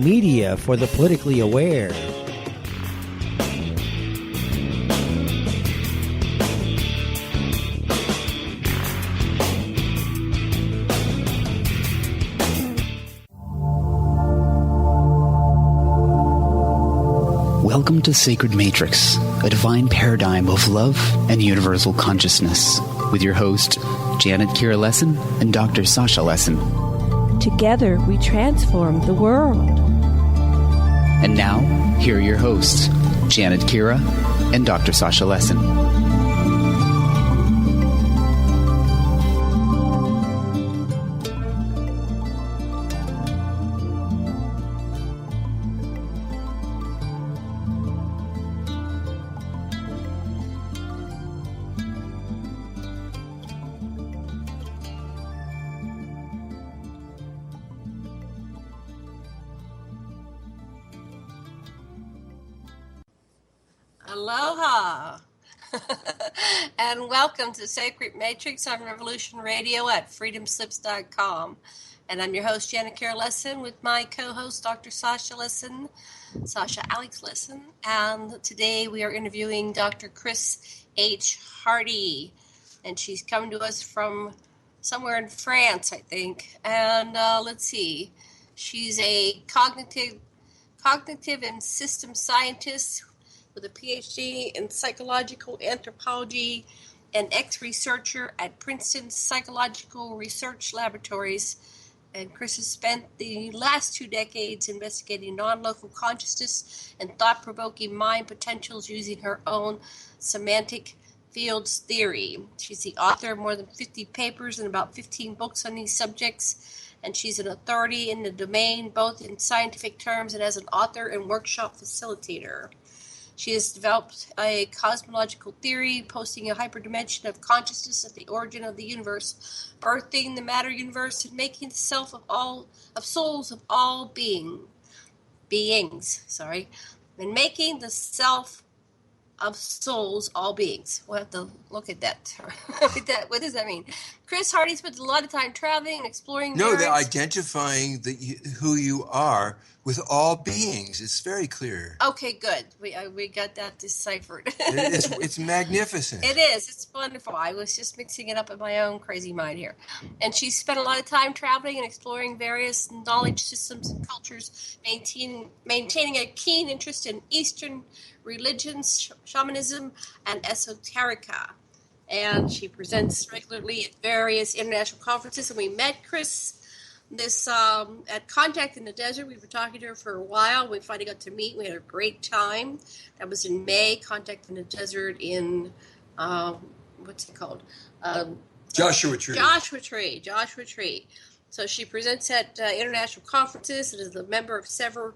media for the politically aware. Welcome to Sacred Matrix, a divine paradigm of love and universal consciousness, with your host, Janet Kira Lessin and Dr. Sasha Lessin. Together, we transform the world. And now, here are your hosts, Janet Kira and Dr. Sasha Lessin. Aloha and welcome to Sacred Matrix on Revolution Radio at freedomslips.com. And I'm your host, Janet Kira Lessin, with my co-host, Dr. Sasha Lessin, Sasha Alex Lessin. And today we are interviewing Dr. Chris H. Hardy. And she's come to us from somewhere in France, I think. And let's see. She's a cognitive and system scientist with a PhD in psychological anthropology and ex-researcher at Princeton's Psychological Research Laboratories. And Chris has spent the last 2 decades investigating non-local consciousness and thought-provoking mind potentials using her own semantic fields theory. She's the author of more than 50 papers and about 15 books on these subjects, and she's an authority in the domain, both in scientific terms and as an author and workshop facilitator. She has developed a cosmological theory, posting a hyperdimension of consciousness at the origin of the universe, birthing the matter universe, and making the self of souls of all beings, and making the self of souls all beings. We'll have to look at that. What does that mean? Chris Hardy spent a lot of time traveling and exploring. No, they're identifying who you are with all beings. It's very clear. Okay, good. We got that deciphered. It's magnificent. It is. It's wonderful. I was just mixing it up in my own crazy mind here. And she spent a lot of time traveling and exploring various knowledge systems and cultures, maintaining a keen interest in Eastern religions, shamanism, and esoterica. And she presents regularly at various international conferences. And we met Chris at Contact in the Desert. We were talking to her for a while. We finally got to meet. We had a great time. That was in May. Contact in the Desert in, what's it called? Joshua Tree. Joshua Tree. So she presents at international conferences and is a member of several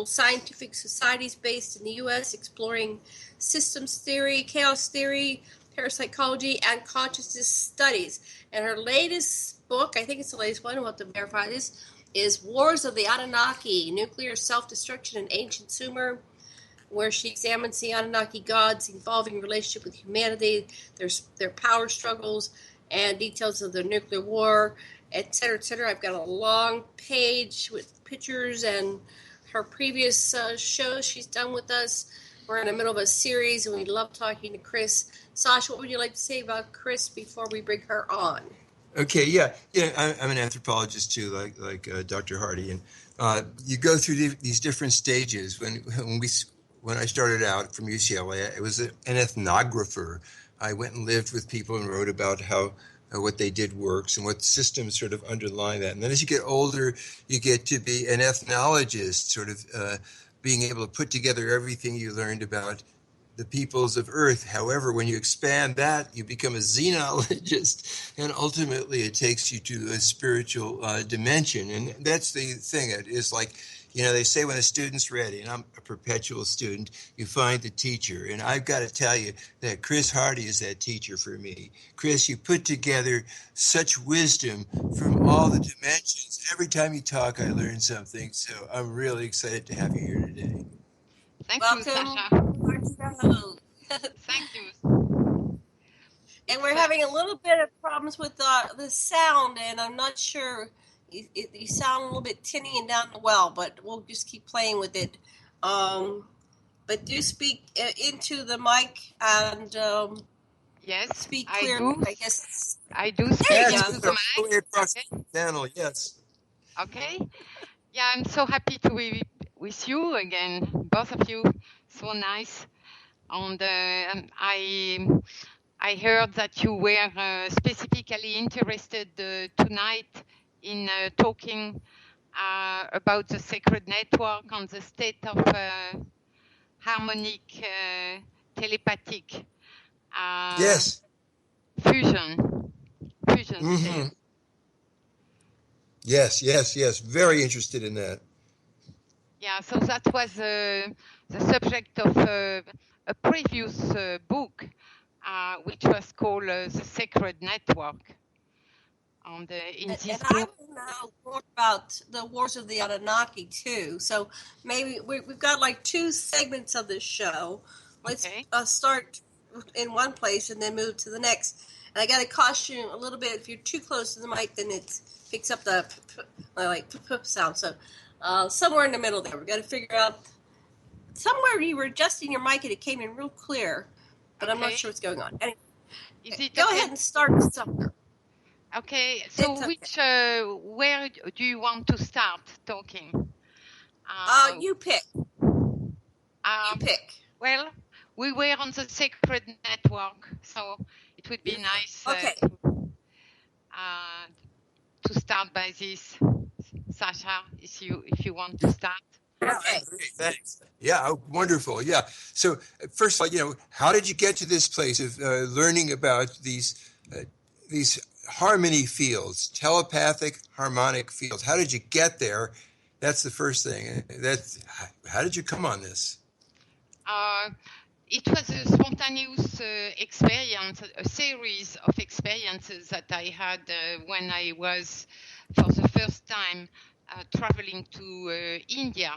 scientific societies based in the U.S. exploring systems theory, chaos theory, parapsychology, and consciousness studies. And her latest book, I think it's the latest one, we'll have to verify this, is Wars of the Anunnaki, Nuclear Self-Destruction in Ancient Sumer, where she examines the Anunnaki gods' evolving relationship with humanity, their power struggles, and details of the nuclear war, etc., etc. I've got a long page with pictures and her previous shows she's done with us. We're in the middle of a series, and we love talking to Chris. Sasha, what would you like to say about Chris before we bring her on? Okay, yeah. I'm an anthropologist too, like Dr. Hardy, and you go through these different stages. When I started out from UCLA, I was an ethnographer. I went and lived with people and wrote about how what they did works and what systems sort of underlie that. And then as you get older, you get to be an ethnologist, sort of being able to put together everything you learned about the peoples of Earth. However, when you expand that, you become a xenologist, and ultimately it takes you to a spiritual dimension. And that's the thing. It is like, they say when a student's ready, and I'm a perpetual student, you find the teacher. And I've got to tell you that Chris Hardy is that teacher for me. Chris, you put together such wisdom from all the dimensions. Every time you talk, I learn something. So I'm really excited to have you here today. Thank Welcome. you, Sasha. Thank you. And we're having a little bit of problems with the sound, and I'm not sure You sound a little bit tinny and down the well, but we'll just keep playing with it. But do speak into the mic and Yes, speak I clearly. do. I guess. I do There speak you Yes, go. into it's the all the way mic. across Okay. the channel. Yes. Okay. Yeah, I'm so happy to be with you again, both of you. So nice. And I heard that you were specifically interested tonight in talking about the sacred network and the state of harmonic telepathic Yes. fusion Mm-hmm. state. Yes. Very interested in that. Yeah, so that was the subject of a previous book, which was called The Sacred Network. And in this And I book, want to know more about the Wars of the Anunnaki too. So maybe we've got like 2 segments of this show. Let's okay. start in one place and then move to the next. And I got to caution you a little bit. If you're too close to the mic, then it picks up the sound. So somewhere in the middle there, we got to figure out. Somewhere you were adjusting your mic and it came in real clear, but I'm not Okay. sure what's going on. Anyway, Is it go okay? ahead and start somewhere. Okay, so It's okay. which where do you want to start talking? You pick. You pick. Well, we were on the sacred network, so it would be nice Okay. to start by this, Sasha, if you want to start. Okay. Great, thanks. Yeah, wonderful. Yeah. So first of all, how did you get to this place of learning about these harmony fields, telepathic harmonic fields? How did you get there? That's the first thing. How did you come on this? It was a spontaneous experience, a series of experiences that I had when I was, for the first time, traveling to India.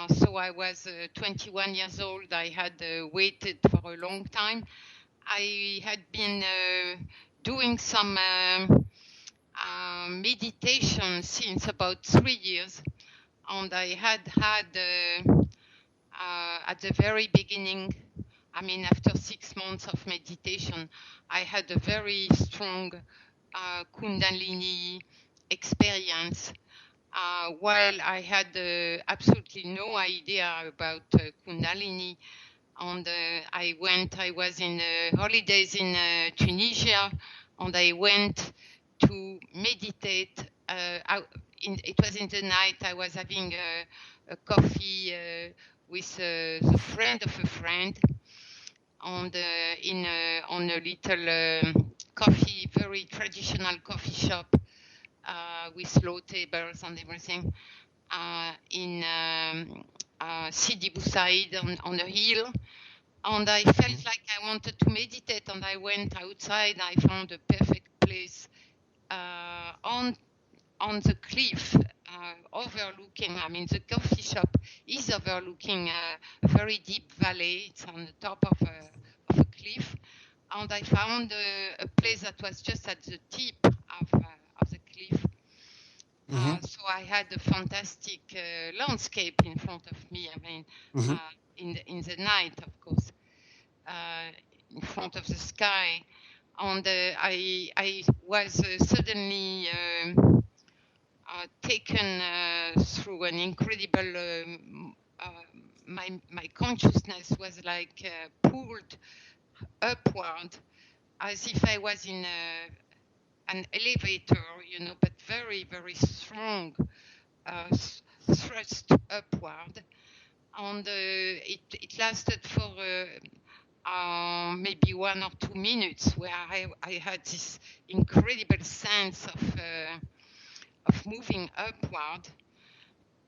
So I was 21 years old. I had waited for a long time. I had been doing some meditation since about 3 years, and I had at the very beginning, after 6 months of meditation, I had a very strong Kundalini experience. While I had absolutely no idea about Kundalini, and I was in holidays in Tunisia, and I went to meditate. It was in the night. I was having a coffee with the friend of a friend, and on a little very traditional coffee shop with low tables and everything in Sidi Bou Said on a hill. And I felt like I wanted to meditate, and I went outside. I found a perfect place on the cliff, overlooking. The coffee shop is overlooking a very deep valley. It's on the top of a cliff, and I found a place that was just at the tip of the cliff. So I had a fantastic landscape in front of me. In the night, of course, in front of the sky, and I was suddenly taken through an incredible. My consciousness was like pulled upward, as if I was in an elevator, but very, very strong thrust upward. And it lasted for maybe 1 or 2 minutes, where I had this incredible sense of moving upward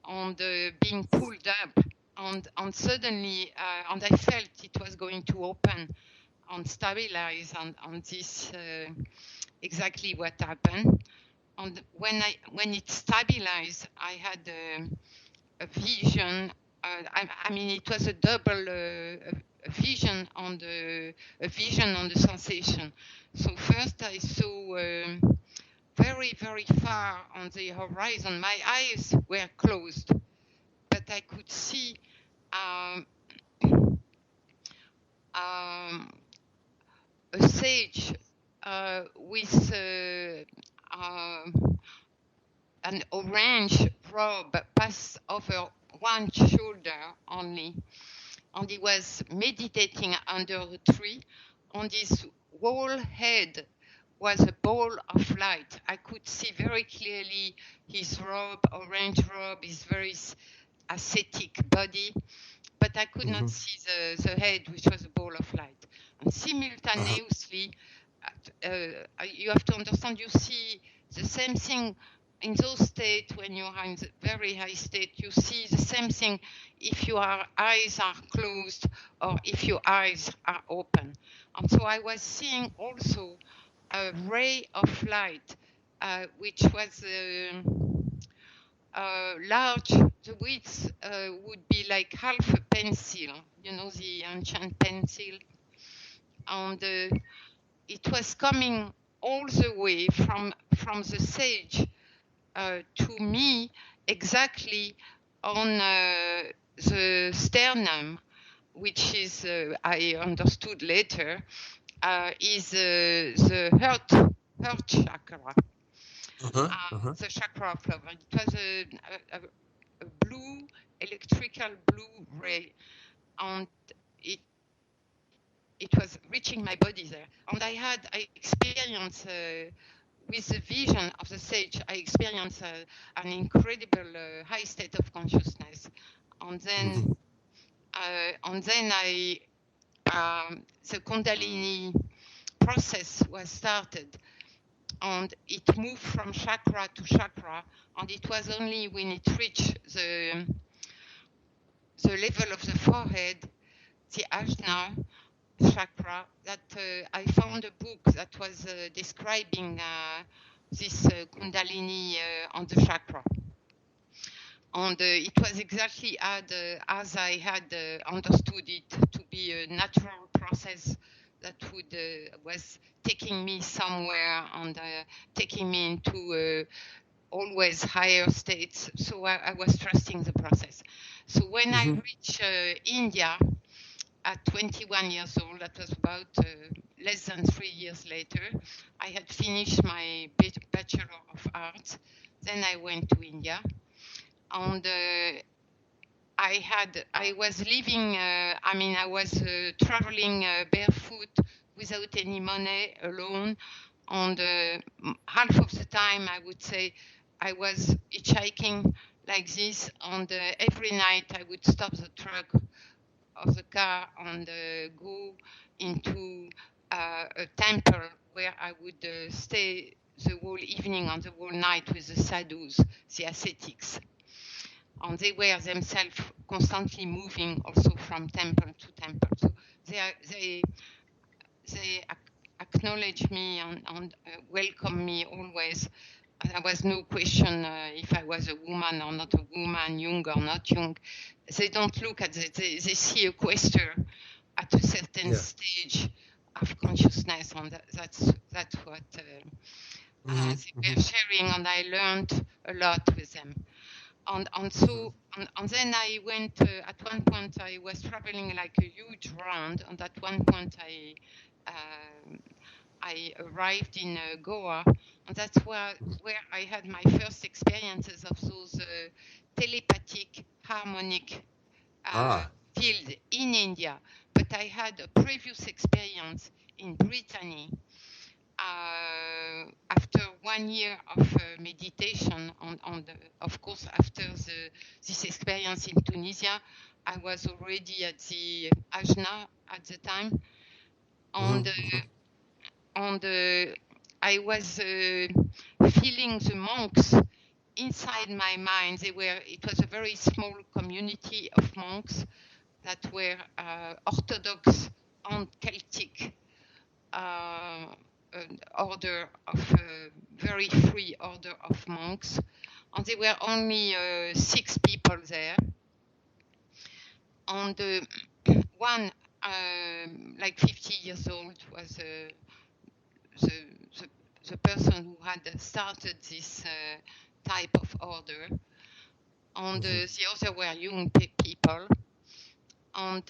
and being pulled up. And suddenly, and I felt it was going to open and stabilize, and this exactly what happened. And when it stabilized, I had a vision. It was a double vision on the sensation. So first I saw very, very far on the horizon. My eyes were closed, but I could see a sage with an orange robe passed over one shoulder only, and he was meditating under a tree. On his whole head was a ball of light. I could see very clearly his robe, orange robe, his very ascetic body, but I could not see the head, which was a ball of light. And simultaneously, you have to understand, you see the same thing in those states. When you are in the very high state, you see the same thing if your eyes are closed or if your eyes are open. And so I was seeing also a ray of light, which was large. The width would be like half a pencil, you know, the ancient pencil. And it was coming all the way from the sage to me, exactly on the sternum, which is, I understood later, is the heart chakra. The chakra of love. It was a blue, electrical blue ray, and it was reaching my body there. And I experienced with the vision of the sage, I experienced an incredible high state of consciousness. And then, the Kundalini process was started, and it moved from chakra to chakra, and it was only when it reached the level of the forehead, the ajna chakra, that I found a book that was describing this Kundalini on the chakra. And it was exactly as I had understood it, to be a natural process that was taking me somewhere and taking me into always higher states. So I was trusting the process. So when I reached India at 21 years old, that was about less than 3 years later, I had finished my Bachelor of Arts. Then I went to India, and I was living, I was traveling barefoot without any money, alone. And half of the time, I would say, I was hitchhiking like this. And every night, I would stop the truck of the car and go into a temple where I would stay the whole evening and the whole night with the sadhus, the ascetics. And they were themselves constantly moving also from temple to temple. So they acknowledge me and welcome me always. There was no question if I was a woman or not a woman, young or not young. They don't look at it. They see a quester at a certain stage of consciousness, and that's what they were sharing, and I learned a lot with them. And then I went, at one point I was traveling like a huge round, and at one point I arrived in Goa, and that's where I had my first experiences of those telepathic harmonic field in India. But I had a previous experience in Brittany. After 1 year of meditation, of course, after this experience in Tunisia, I was already at the Ajna at the time, and I was feeling the monks inside my mind. It was a very small community of monks that were Orthodox and Celtic. Order of very free order of monks, and there were only 6 people there, and one like 50 years old was the the person who had started this type of order, and the other were young people, and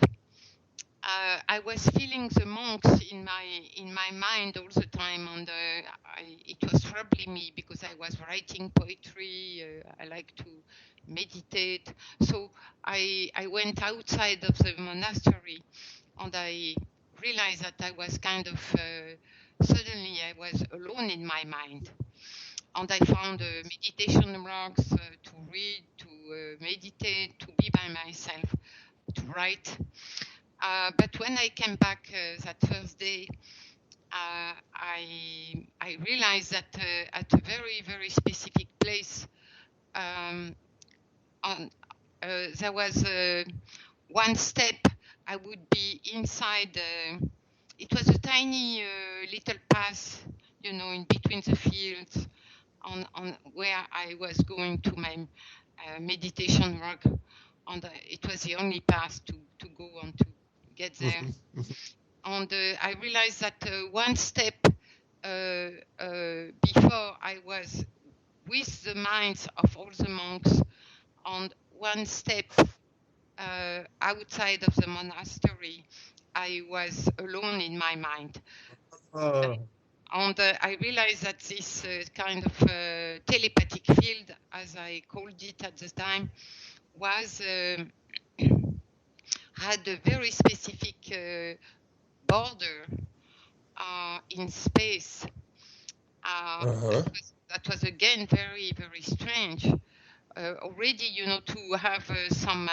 I was feeling the monks in my mind all the time, and it was troubling me because I was writing poetry. I like to meditate, so I went outside of the monastery, and I realized that I was kind of suddenly I was alone in my mind, and I found meditation rocks to read, to meditate, to be by myself, to write. But when I came back that first day, I realized that at a very, very specific place, there was one step. I would be inside. It was a tiny little path, in between the fields, on where I was going to my meditation rock, and it was the only path to go on to get there. And I realized that one step before I was with the minds of all the monks, and one step outside of the monastery, I was alone in my mind. And I realized that this kind of telepathic field, as I called it at the time, was had a very specific border in space. That was again very, very strange. Already, to have some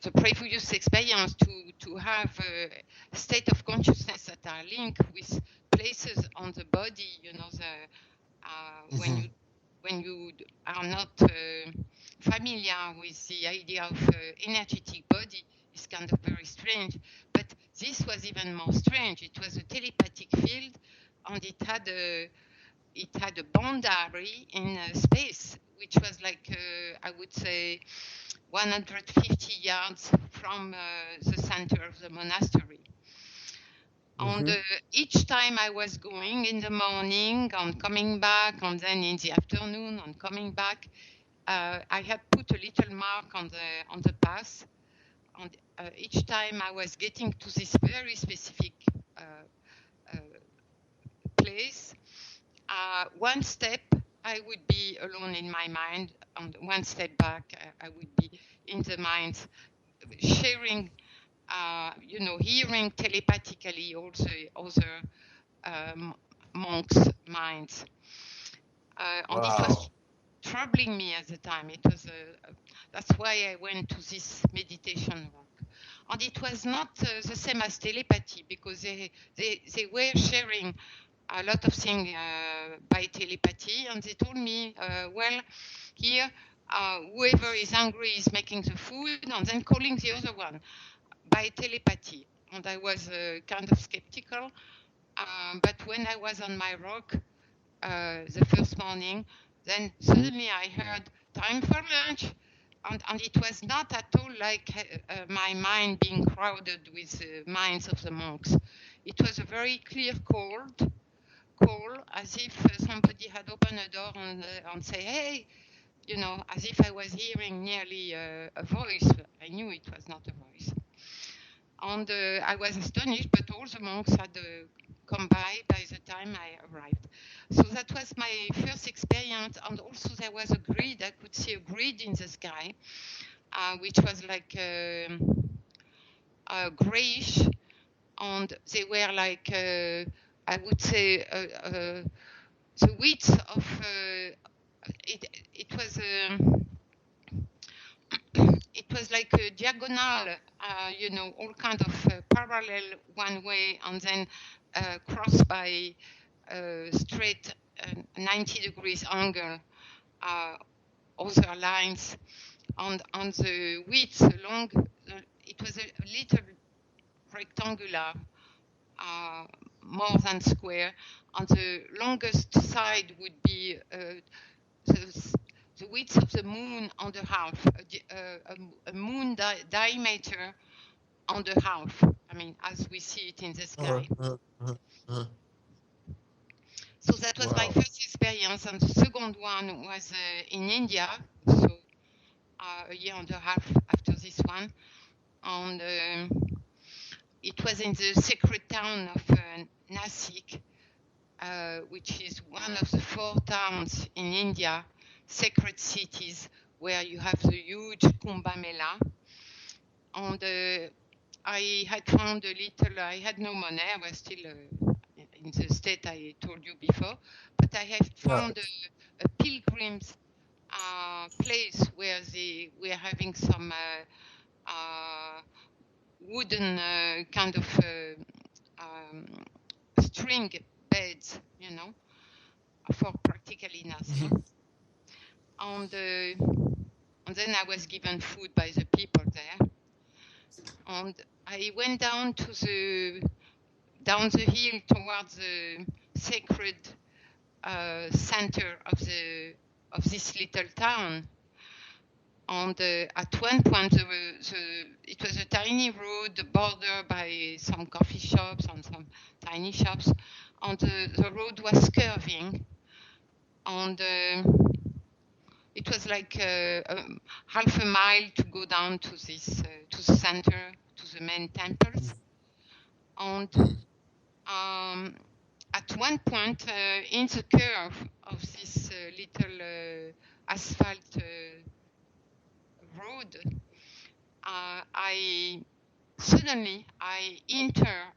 the previous experience to have a state of consciousness that are linked with places on the body, when you are not familiar with the idea of energetic body, is kind of very strange. But this was even more strange. It was a telepathic field, and it had a boundary in space, which was like I would say 150 yards from the center of the monastery. And each time I was going in the morning and coming back, and then in the afternoon and coming back, I had put a little mark on the path. And each time I was getting to this very specific place, one step I would be alone in my mind, and one step back I would be in the mind, sharing, hearing telepathically also other monks' minds. And it was troubling me at the time. It was that's why I went to this meditation work. And it was not the same as telepathy, because they were sharing a lot of things by telepathy, and they told me, well, here whoever is hungry is making the food and then calling the other one by telepathy. And I was kind of skeptical, but when I was on my rock the first morning, then suddenly I heard time for lunch, and it was not at all like my mind being crowded with the minds of the monks. It was a very clear call, as if somebody had opened a door and say, hey, as if I was hearing nearly a voice. I knew it was not a voice. And I was astonished, but all the monks had come by the time I arrived. So that was my first experience. And also there was a grid. I could see a grid in the sky, which was like grayish. And they were like, I would say, the width of it was it was like a diagonal, all kind of parallel one way, and then crossed by straight 90 degrees angle, other lines, and on the width along, it was a little rectangular, more than square. On the longest side would be the width of the moon on the half, a moon diameter on the half. I mean, as we see it in the sky. So that was my Wow. first experience, and the second one was in India, so a year and a half after this one, and it was in the sacred town of Nasik, which is one of the 4 towns in India, sacred cities, where you have the huge Kumbh Mela. And I had found I had no money, I was still in the state I told you before, but I had found a pilgrim's place where they were having some wooden kind of string beds, for practically nothing. And then I was given food by the people there. And I went down the hill towards the sacred center of this little town. And at one point, it was a tiny road bordered by some coffee shops and some tiny shops, and the road was curving, and it was like half a mile to go down to this to the center, to the main temples. And at one point in the curve of this little asphalt road, I enter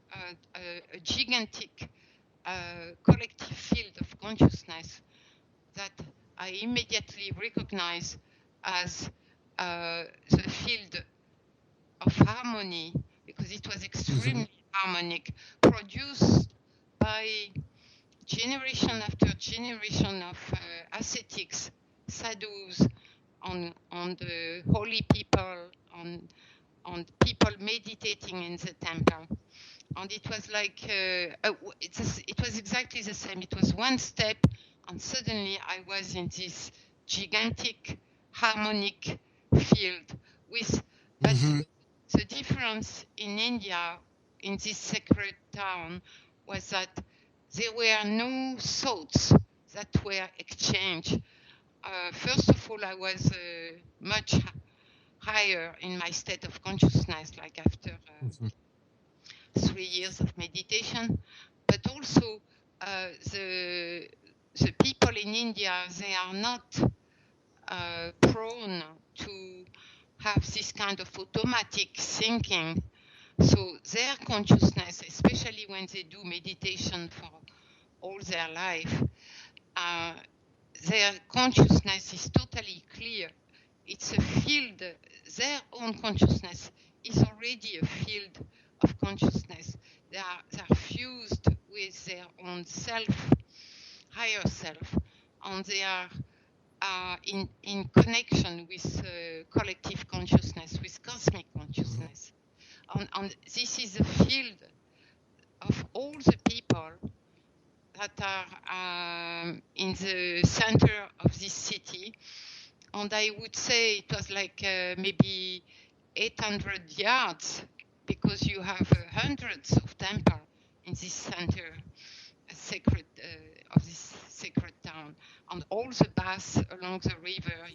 a gigantic collective field of consciousness that I immediately recognize as the field of harmony, because it was extremely harmonic, produced by generation after generation of ascetics, sadhus, on the holy people, on people meditating in the temple. And it was like, it was exactly the same. It was one step, and suddenly I was in this gigantic harmonic field with, but the difference in India, in this sacred town, was that there were no thoughts that were exchanged. First of all, I was much higher in my state of consciousness, like after 3 years of meditation. But also, the people in India, they are not prone to have this kind of automatic thinking. So their consciousness, especially when they do meditation for all their life, their consciousness is totally clear. It's a field, their own consciousness is already a field of consciousness. They are fused with their own self, higher self, and they are in connection with collective consciousness, with cosmic consciousness. And this is a field of all the people that are in the center of this city. And I would say it was like maybe 800 yards, because you have hundreds of temples in this center sacred of this sacred town, and all the baths along the river,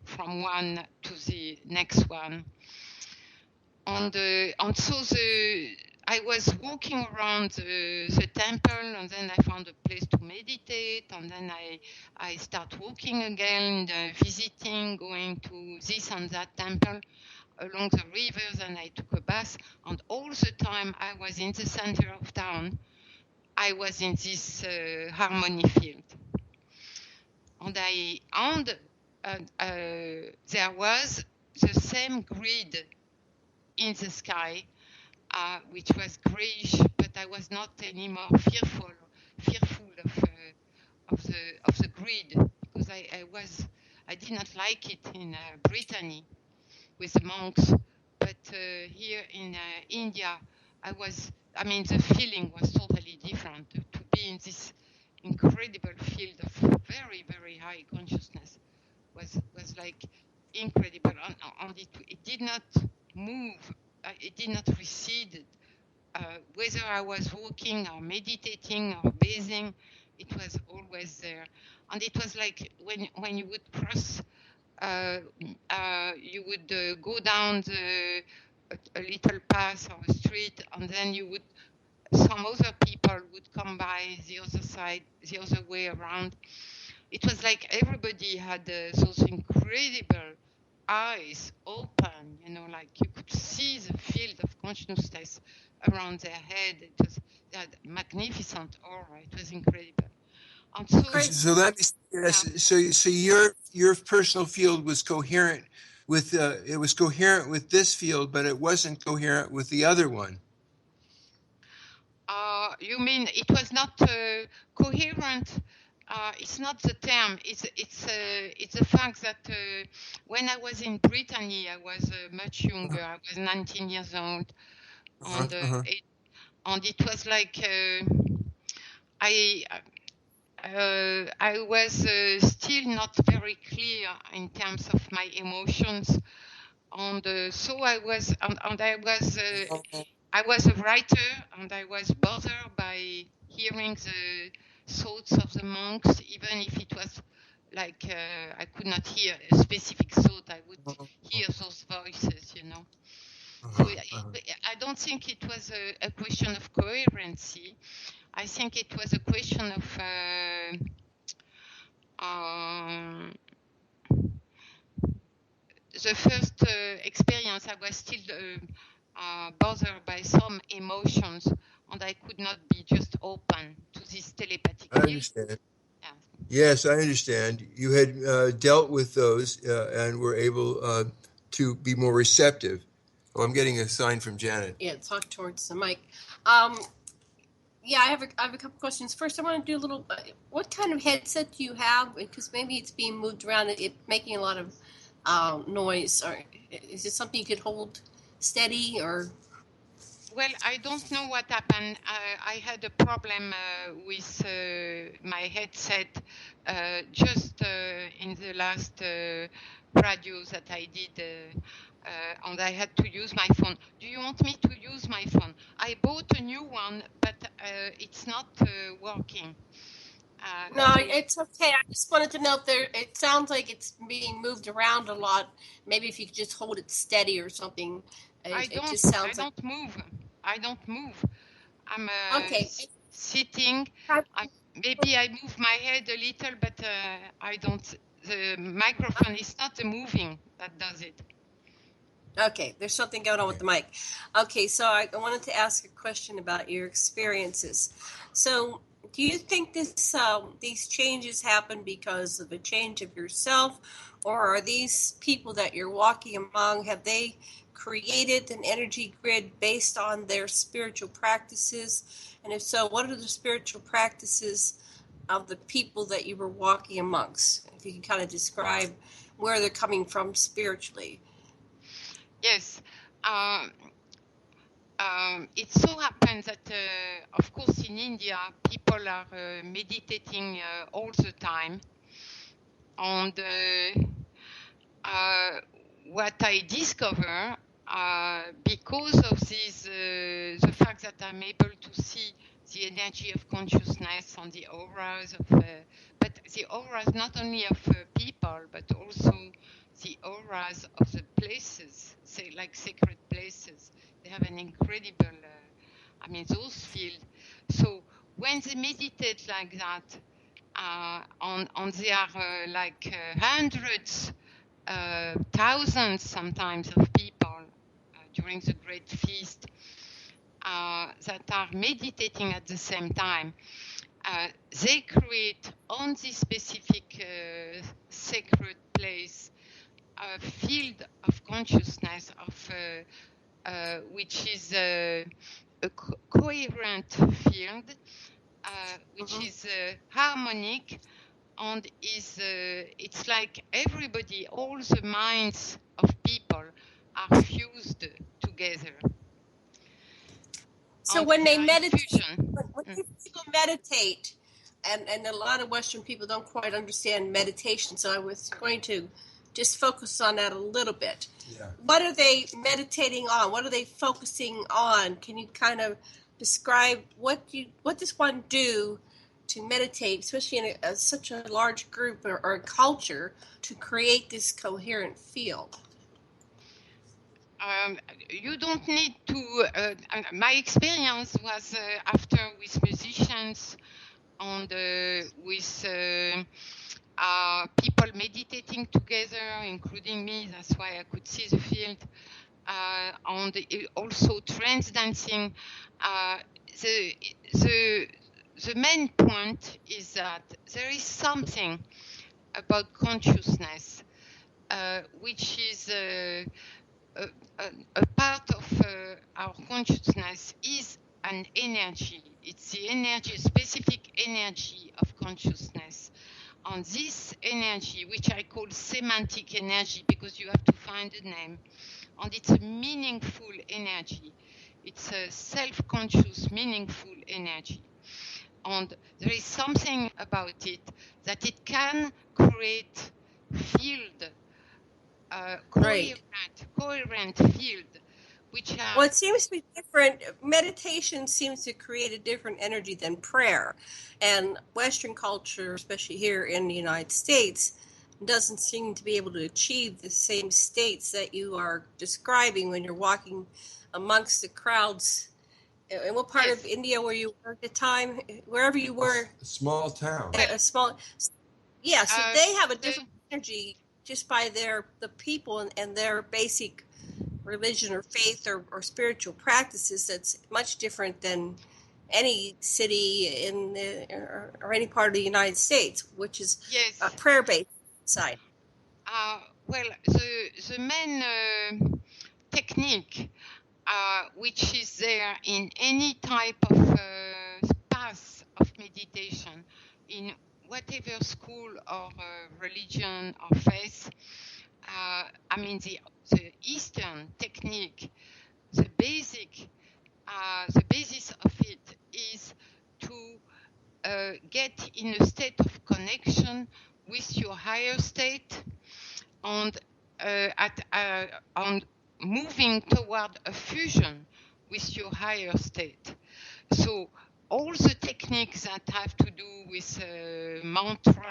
from one to the next one. And so I was walking around the temple, and then I found a place to meditate, and then I start walking again, visiting, going to this and that temple along the rivers, and I took a bath, and all the time I was in the center of town, I was in this harmony field. And there was the same grid in the sky, which was grayish, but I was not anymore fearful of the grid, because I did not like it in Brittany with the monks, but here in India, the feeling was totally different. To be in this incredible field of very, very high consciousness was like incredible, and it did not move, it did not recede whether I was walking or meditating or bathing, it was always there. And it was like when you would cross, you would go down a little path or a street, and then some other people would come by the other side, the other way around. It was like everybody had those incredible eyes open, like you could see the field of consciousness around their head. They had magnificent aura. It was incredible. And So let me yes. So your personal field was coherent with it was coherent with this field, but it wasn't coherent with the other one. You mean it was not coherent? It's not the term. It's the fact that when I was in Brittany, I was much younger. I was 19 years old, and it was like I was still not very clear in terms of my emotions, and so I was I was a writer, and I was bothered by hearing the thoughts of the monks, even if it was like I could not hear a specific thought. I would hear those voices, So I don't think it was a question of coherency. I think it was a question of the first experience. I was still bothered by some emotions, and I could not be just open to this telepathic I understand. Yes, I understand. You had dealt with those and were able to be more receptive. Oh, I'm getting a sign from Janet. Yeah, talk towards the mic. Yeah, I have a couple questions. First, I want to do a little. What kind of headset do you have? Because maybe it's being moved around, it making a lot of noise. Or is it something you could hold steady? Or well, I don't know what happened. I had a problem with my headset just in the last radio that I did. And I had to use my phone. Do you want me to use my phone? I bought a new one, but it's not working. No, it's okay. I just wanted to know if it sounds like it's being moved around a lot. Maybe if you could just hold it steady or something. I don't move. I'm sitting. Maybe I move my head a little, but I don't. The microphone is not moving. That does it. Okay, there's something going on with the mic. Okay, so I wanted to ask a question about your experiences. So, do you think these changes happen because of a change of yourself, or are these people that you're walking among, have they created an energy grid based on their spiritual practices? And if so, what are the spiritual practices of the people that you were walking amongst? If you can kind of describe where they're coming from spiritually. Yes. It so happens that, of course, in India, people are meditating all the time. And what I discover, because of this, the fact that I'm able to see the energy of consciousness and the auras but the auras not only of people, but also the auras of the places, like sacred places. They have an incredible, those fields. So when they meditate like that, and they are like hundreds, thousands sometimes of people during the great feast that are meditating at the same time, they create on this specific sacred place a field of consciousness which is a coherent field, which is harmonic, and it's like everybody, all the minds of people are fused together. So when they meditate, when people meditate, and a lot of Western people don't quite understand meditation, so I was going to just focus on that a little bit. Yeah. What are they meditating on? What are they focusing on? Can you kind of describe what does one do to meditate, especially in such a large group or a culture, to create this coherent field? You don't need to. My experience was after with musicians and with people meditating together, including me. That's why I could see the field. And also trance dancing. The main point is that there is something about consciousness which is a part of our consciousness is an energy. It's the energy, specific energy of consciousness. And this energy, which I call semantic energy, because you have to find a name, and it's a meaningful energy. It's a self-conscious, meaningful energy. And there is something about it that it can create field, coherent field, which are... Well, it seems to be different. Meditation seems to create a different energy than prayer. And Western culture, especially here in the United States, doesn't seem to be able to achieve the same states that you are describing when you're walking amongst the crowds. In what part of India were you at the time? Wherever you were. A small town. A small. Yeah, so they have a different energy just by the people and their basic religion or faith or spiritual practices that's much different than any city or any part of the United States, which is a prayer-based side. Well, the main technique which is there in any type of path of meditation, in whatever school or religion or faith, I mean the Eastern technique, the basis of it is to get in a state of connection with your higher state and moving toward a fusion with your higher state. So all the techniques that have to do with mantra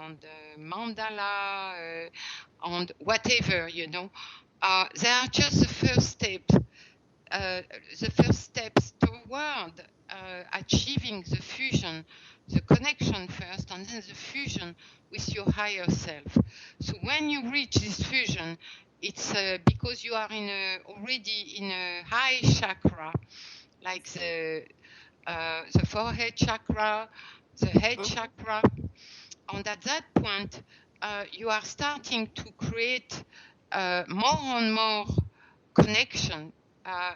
and mandala and whatever, they are just the first steps toward achieving the fusion, the connection first, and then the fusion with your higher self. So when you reach this fusion, it's because you are already in a high chakra, like the forehead chakra, the head chakra, and at that point, you are starting to create more and more connection,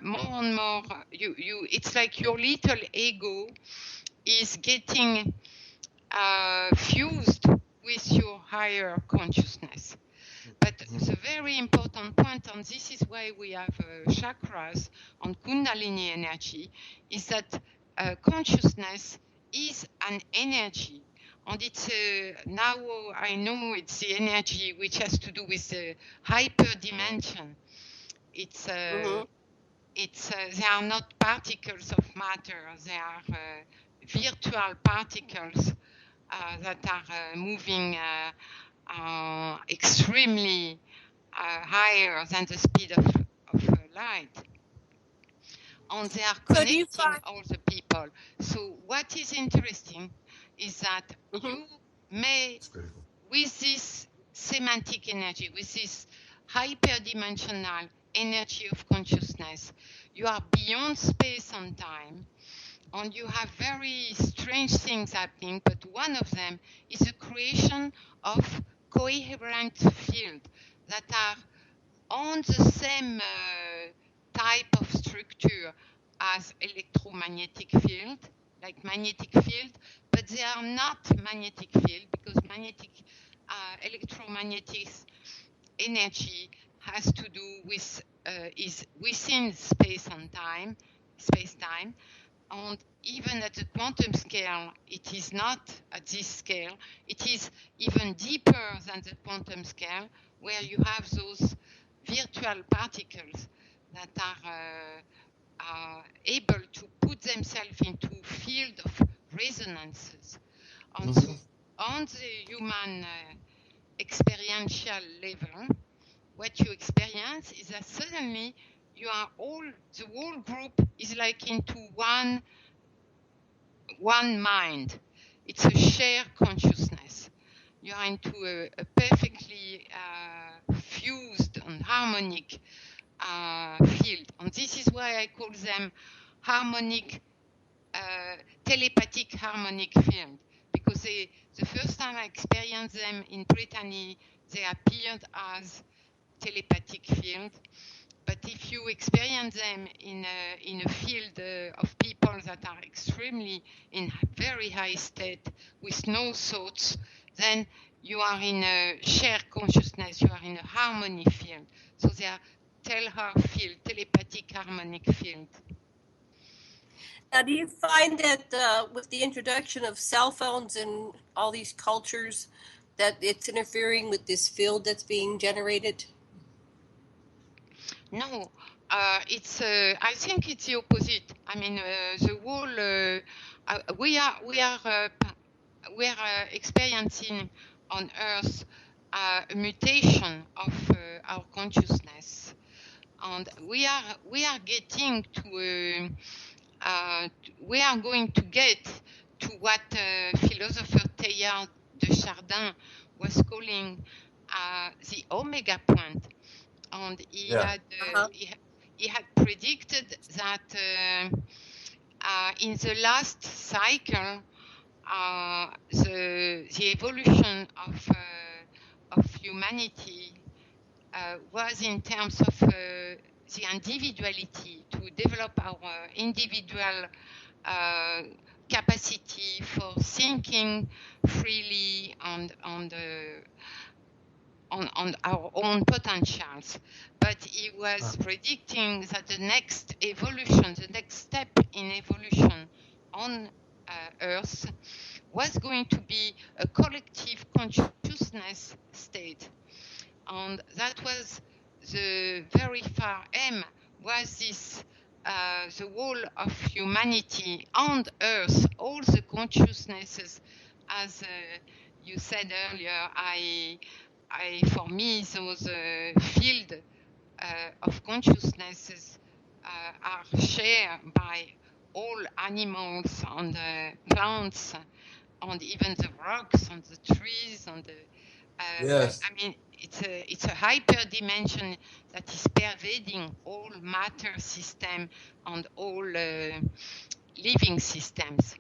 more and more. It's like your little ego is getting fused with your higher consciousness. But the very important point, and this is why we have chakras and Kundalini energy, is that consciousness is an energy. And it's now I know it's the energy which has to do with the hyperdimension. It's they are not particles of matter. They are virtual particles that are moving extremely higher than the speed of light. And they are connecting all the people. So what is interesting is that you may, with this semantic energy, with this hyperdimensional energy of consciousness, you are beyond space and time, and you have very strange things happening, but one of them is the creation of coherent fields that are on the same type of structure as electromagnetic field, like magnetic field, but they are not magnetic field because electromagnetic energy has to do with is within space time, and even at the quantum scale, it is not at this scale. It is even deeper than the quantum scale, where you have those virtual particles that are able to put themselves into field of resonances. And so on the human experiential level, what you experience is that suddenly the whole group is like into one mind. It's a shared consciousness. You are into a perfectly fused and harmonic field. And this is why I call them harmonic, telepathic harmonic field. Because the first time I experienced them in Brittany, they appeared as telepathic field. But if you experience them in a field of people that are extremely in very high state with no thoughts, then you are in a shared consciousness, you are in a harmony field. So they are field, telepathic harmonic field. Now, do you find that with the introduction of cell phones and all these cultures, that it's interfering with this field that's being generated? No, it's. I think it's the opposite. I mean, the whole. We are experiencing on Earth a mutation of our consciousness, and we are getting to. We are going to get to what philosopher Teilhard de Chardin was calling the omega point. And he had predicted that in the last cycle, the evolution of humanity was in terms of the individuality, to develop our individual capacity for thinking freely and on our own potentials. But he was predicting that the next evolution, the next step in evolution on Earth was going to be a collective consciousness state. And that was the very far aim, was this the whole of humanity and Earth, all the consciousnesses, as you said earlier, for me, those field of consciousnesses are shared by all animals and plants and even the rocks and the trees and yes. I mean, it's a hyper-dimension that is pervading all matter system and all living systems.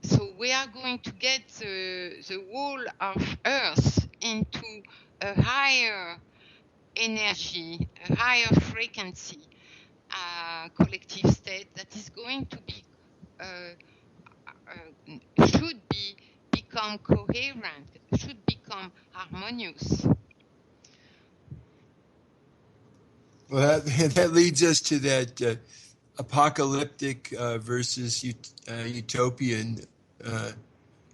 So we are going to get the whole of Earth into a higher energy, a higher frequency collective state that is going to be should become coherent, should become harmonious. Well, that leads us to that apocalyptic versus utopian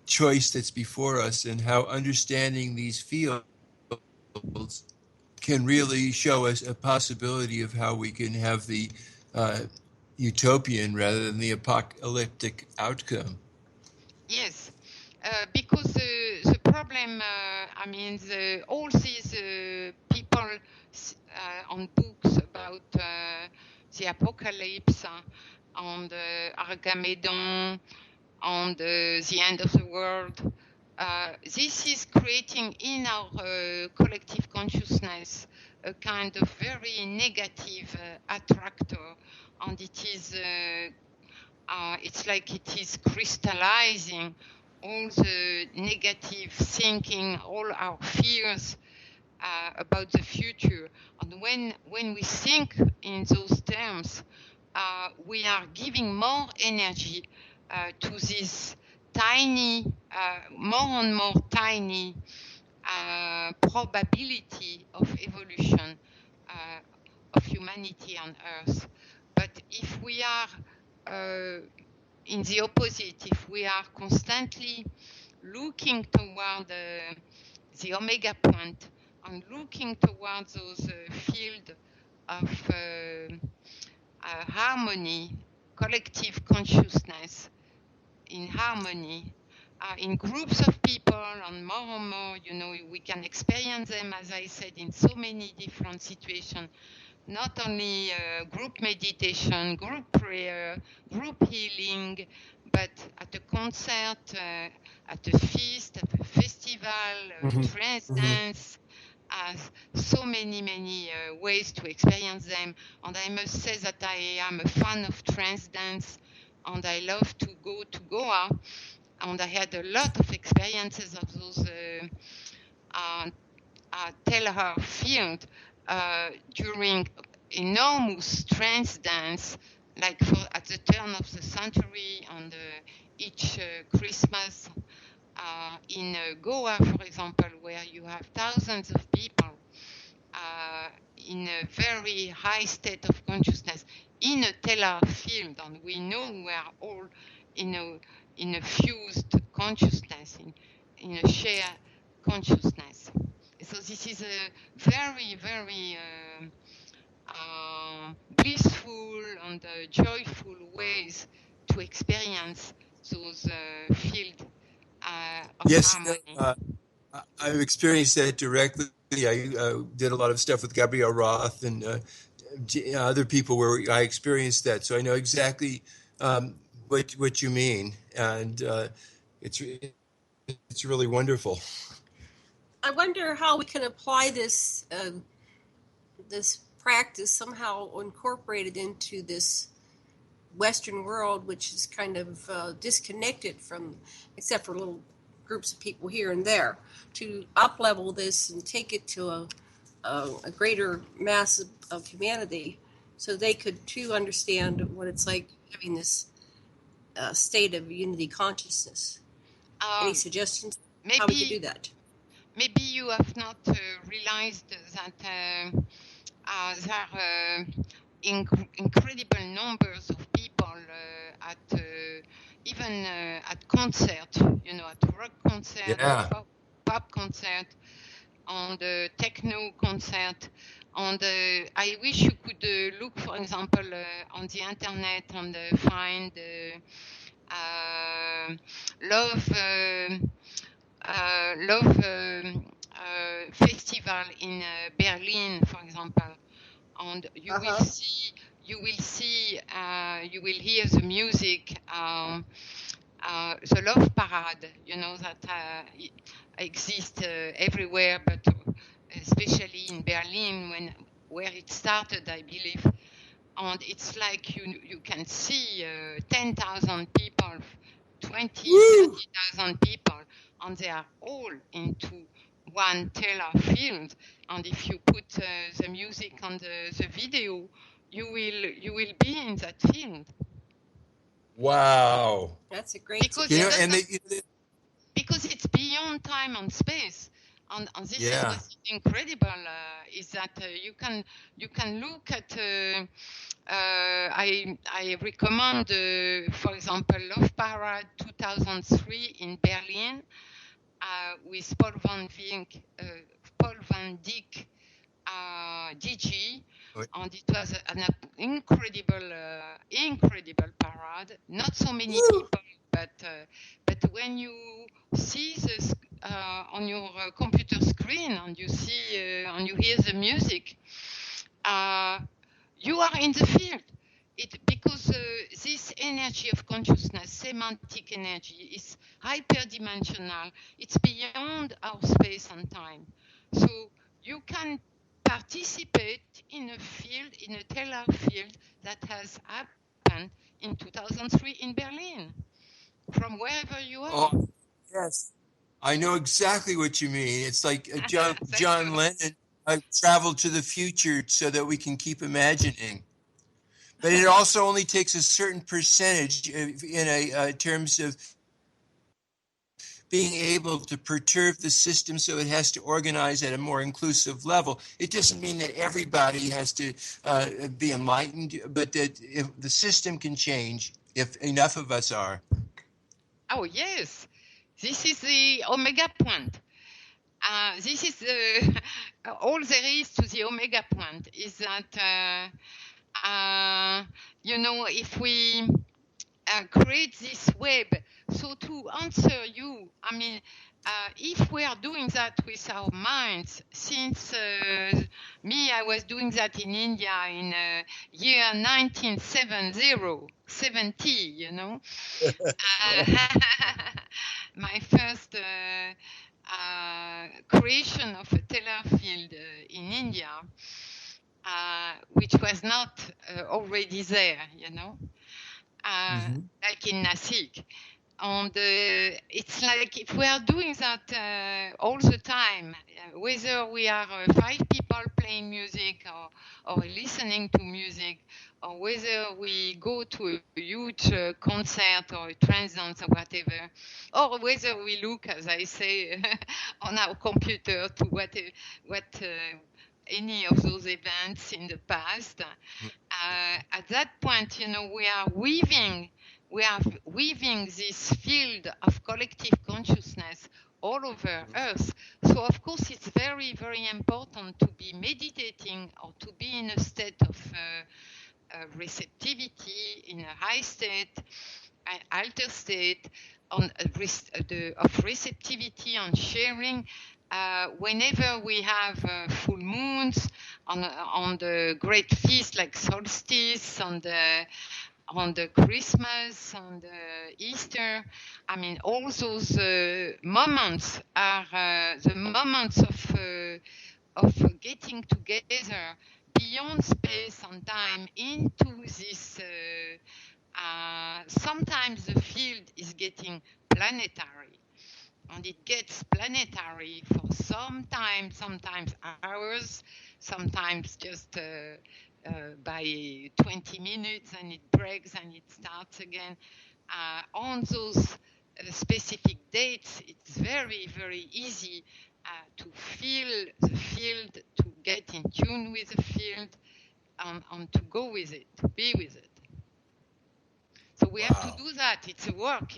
choice that's before us, and how understanding these fields can really show us a possibility of how we can have the utopian rather than the apocalyptic outcome. Yes, because the problem, I mean, all these people on books about the apocalypse and Armageddon and the end of the world, this is creating in our collective consciousness a kind of very negative attractor, and it is it's like it is crystallizing all the negative thinking, all our fears about the future. And when we think in those terms, we are giving more energy to this tiny, more and more tiny probability of evolution of humanity on Earth. But if we are in the opposite, if we are constantly looking toward the omega point, and looking towards those field of harmony, collective consciousness in harmony, in groups of people, and more, we can experience them, as I said, in so many different situations. Not only group meditation, group prayer, group healing, but at a concert, at a feast, at a festival, trance dance, so many ways to experience them. And I must say that I am a fan of trance dance, and I love to go to Goa, and I had a lot of experiences of those telehealth field during enormous trance dance, like at the turn of the century and each Christmas in Goa, for example, where you have thousands of people in a very high state of consciousness in a telehealth field, and we know we are all in a fused consciousness, in a shared consciousness. So this is a very blissful and joyful ways to experience those fields of harmony. I've experienced that directly. I did a lot of stuff with Gabrielle Roth and other people where I experienced that, so I know exactly what you mean, and it's really wonderful. I wonder how we can apply this this practice, somehow incorporated into this Western world, which is kind of disconnected from, except for little groups of people here and there, to up-level this and take it to a greater mass of humanity, so they could too understand what it's like having this state of unity consciousness. Any suggestions? Maybe, how we could do that? Maybe you have not realized that there are incredible numbers of people at even at concert, at rock concert, pop concert, on the techno concert. And I wish you could look, for example, on the internet and find love festival in Berlin, for example, and you will hear the music, the love parade, that exists everywhere, but especially in Berlin, where it started, I believe. And it's like you can see 10,000 people, 30,000 people, and they are all into one telehealth field. And if you put the music on the video, you will be in that field. Wow, that's a great. Because it's beyond time and space. And this is what's incredible, is that you can look at. I recommend, for example, Love Parade 2003 in Berlin with Paul van Dyk, DG, and it was an incredible parade. Not so many people, but when you see this on your computer screen and you see and you hear the music, you are in the field. Because this energy of consciousness, semantic energy, is hyperdimensional. It's beyond our space and time. So you can participate in a field, in a telehealth field that has happened in 2003 in Berlin, from wherever you are. Oh, yes. I know exactly what you mean. It's like John Lennon traveled to the future so that we can keep imagining. But it also only takes a certain percentage in terms of being able to perturb the system so it has to organize at a more inclusive level. It doesn't mean that everybody has to be enlightened, but that the system can change if enough of us are. Oh, yes. This is the omega point. This is all there is to the omega point, is that, if we create this web, so to answer you, I mean, if we are doing that with our minds, since I was doing that in India in year 1970, my first creation of a teller field in India, which was not already there, like in Nasik. And it's like if we are doing that all the time, whether we are 5 people playing music or listening to music, or whether we go to a huge concert or a trance dance or whatever, or whether we look, as I say, on our computer to what any of those events in the past, at that point, we are weaving this field of collective consciousness all over Earth. So, of course, it's very, very important to be meditating or to be in a state of receptivity, in a high state, alter state, of receptivity on sharing. Whenever we have full moons, on the great feast like solstice, on the Christmas, on the Easter, I mean, all those moments are the moments of getting together beyond space and time into this. Sometimes the field is getting planetary, and it gets planetary for some time, sometimes hours, sometimes just by 20 minutes, and it breaks and it starts again. On those specific dates, it's very, very easy to feel the field, to get in tune with the field, and to go with it, to be with it. So we have to do that. It's a work.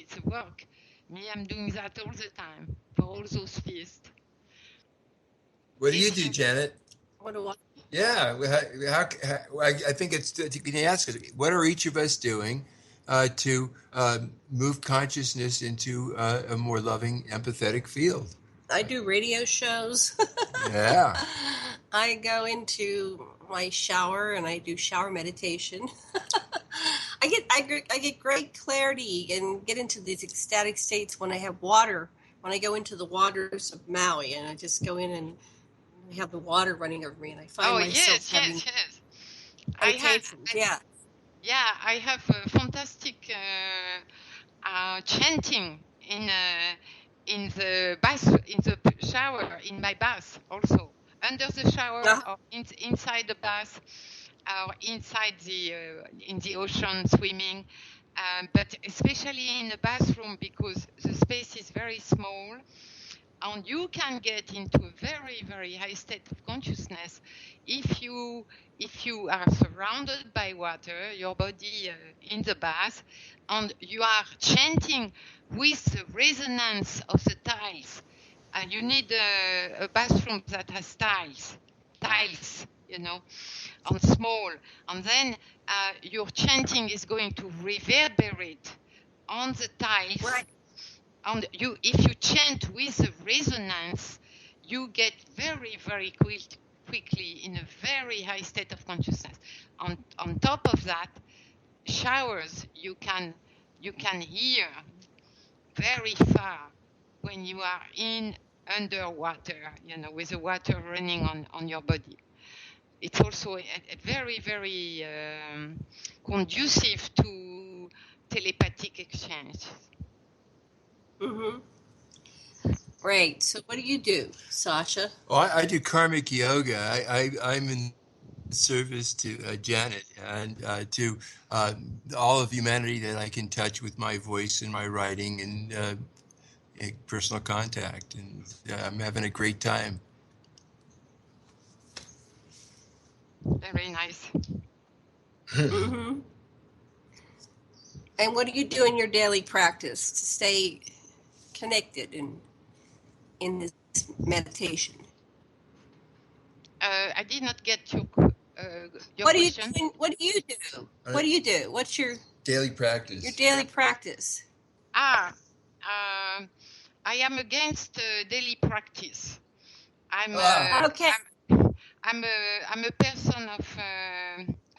I'm doing that all the time for all those feasts. What do you do, Janet? What do I? Yeah, I think you can ask us, what are each of us doing to move consciousness into a more loving, empathetic field? I do radio shows. Yeah. I go into my shower and I do shower meditation. I get great clarity and get into these ecstatic states when I have water. When I go into the waters of Maui and I just go in and have the water running over me, and I find myself having meditation. I have a fantastic chanting in the bath, in the shower, in my bath also, under the shower or inside the bath, or inside in the ocean swimming, but especially in the bathroom, because the space is very small. And you can get into a very, very high state of consciousness if you are surrounded by water, your body in the bath, and you are chanting with the resonance of the tiles. And you need a bathroom that has tiles, and small. And then your chanting is going to reverberate on the tiles. Right. And if you chant with the resonance, you get very, very quickly in a very high state of consciousness. On top of that, showers you can hear very far when you are underwater, with the water running on your body. It's also a very, very conducive to telepathic exchange. Mm-hmm. Great. So what do you do, Sasha? Oh, I do karmic yoga. I'm in service to Janet and to all of humanity that I can touch with my voice and my writing and personal contact. And I'm having a great time. Very nice. Mm-hmm. And what do you do in your daily practice to stay connected in this meditation? I did not get your What question. What do you do? What do you do? What's your daily practice? Your daily practice. I am against daily practice. I'm Okay. I'm a person of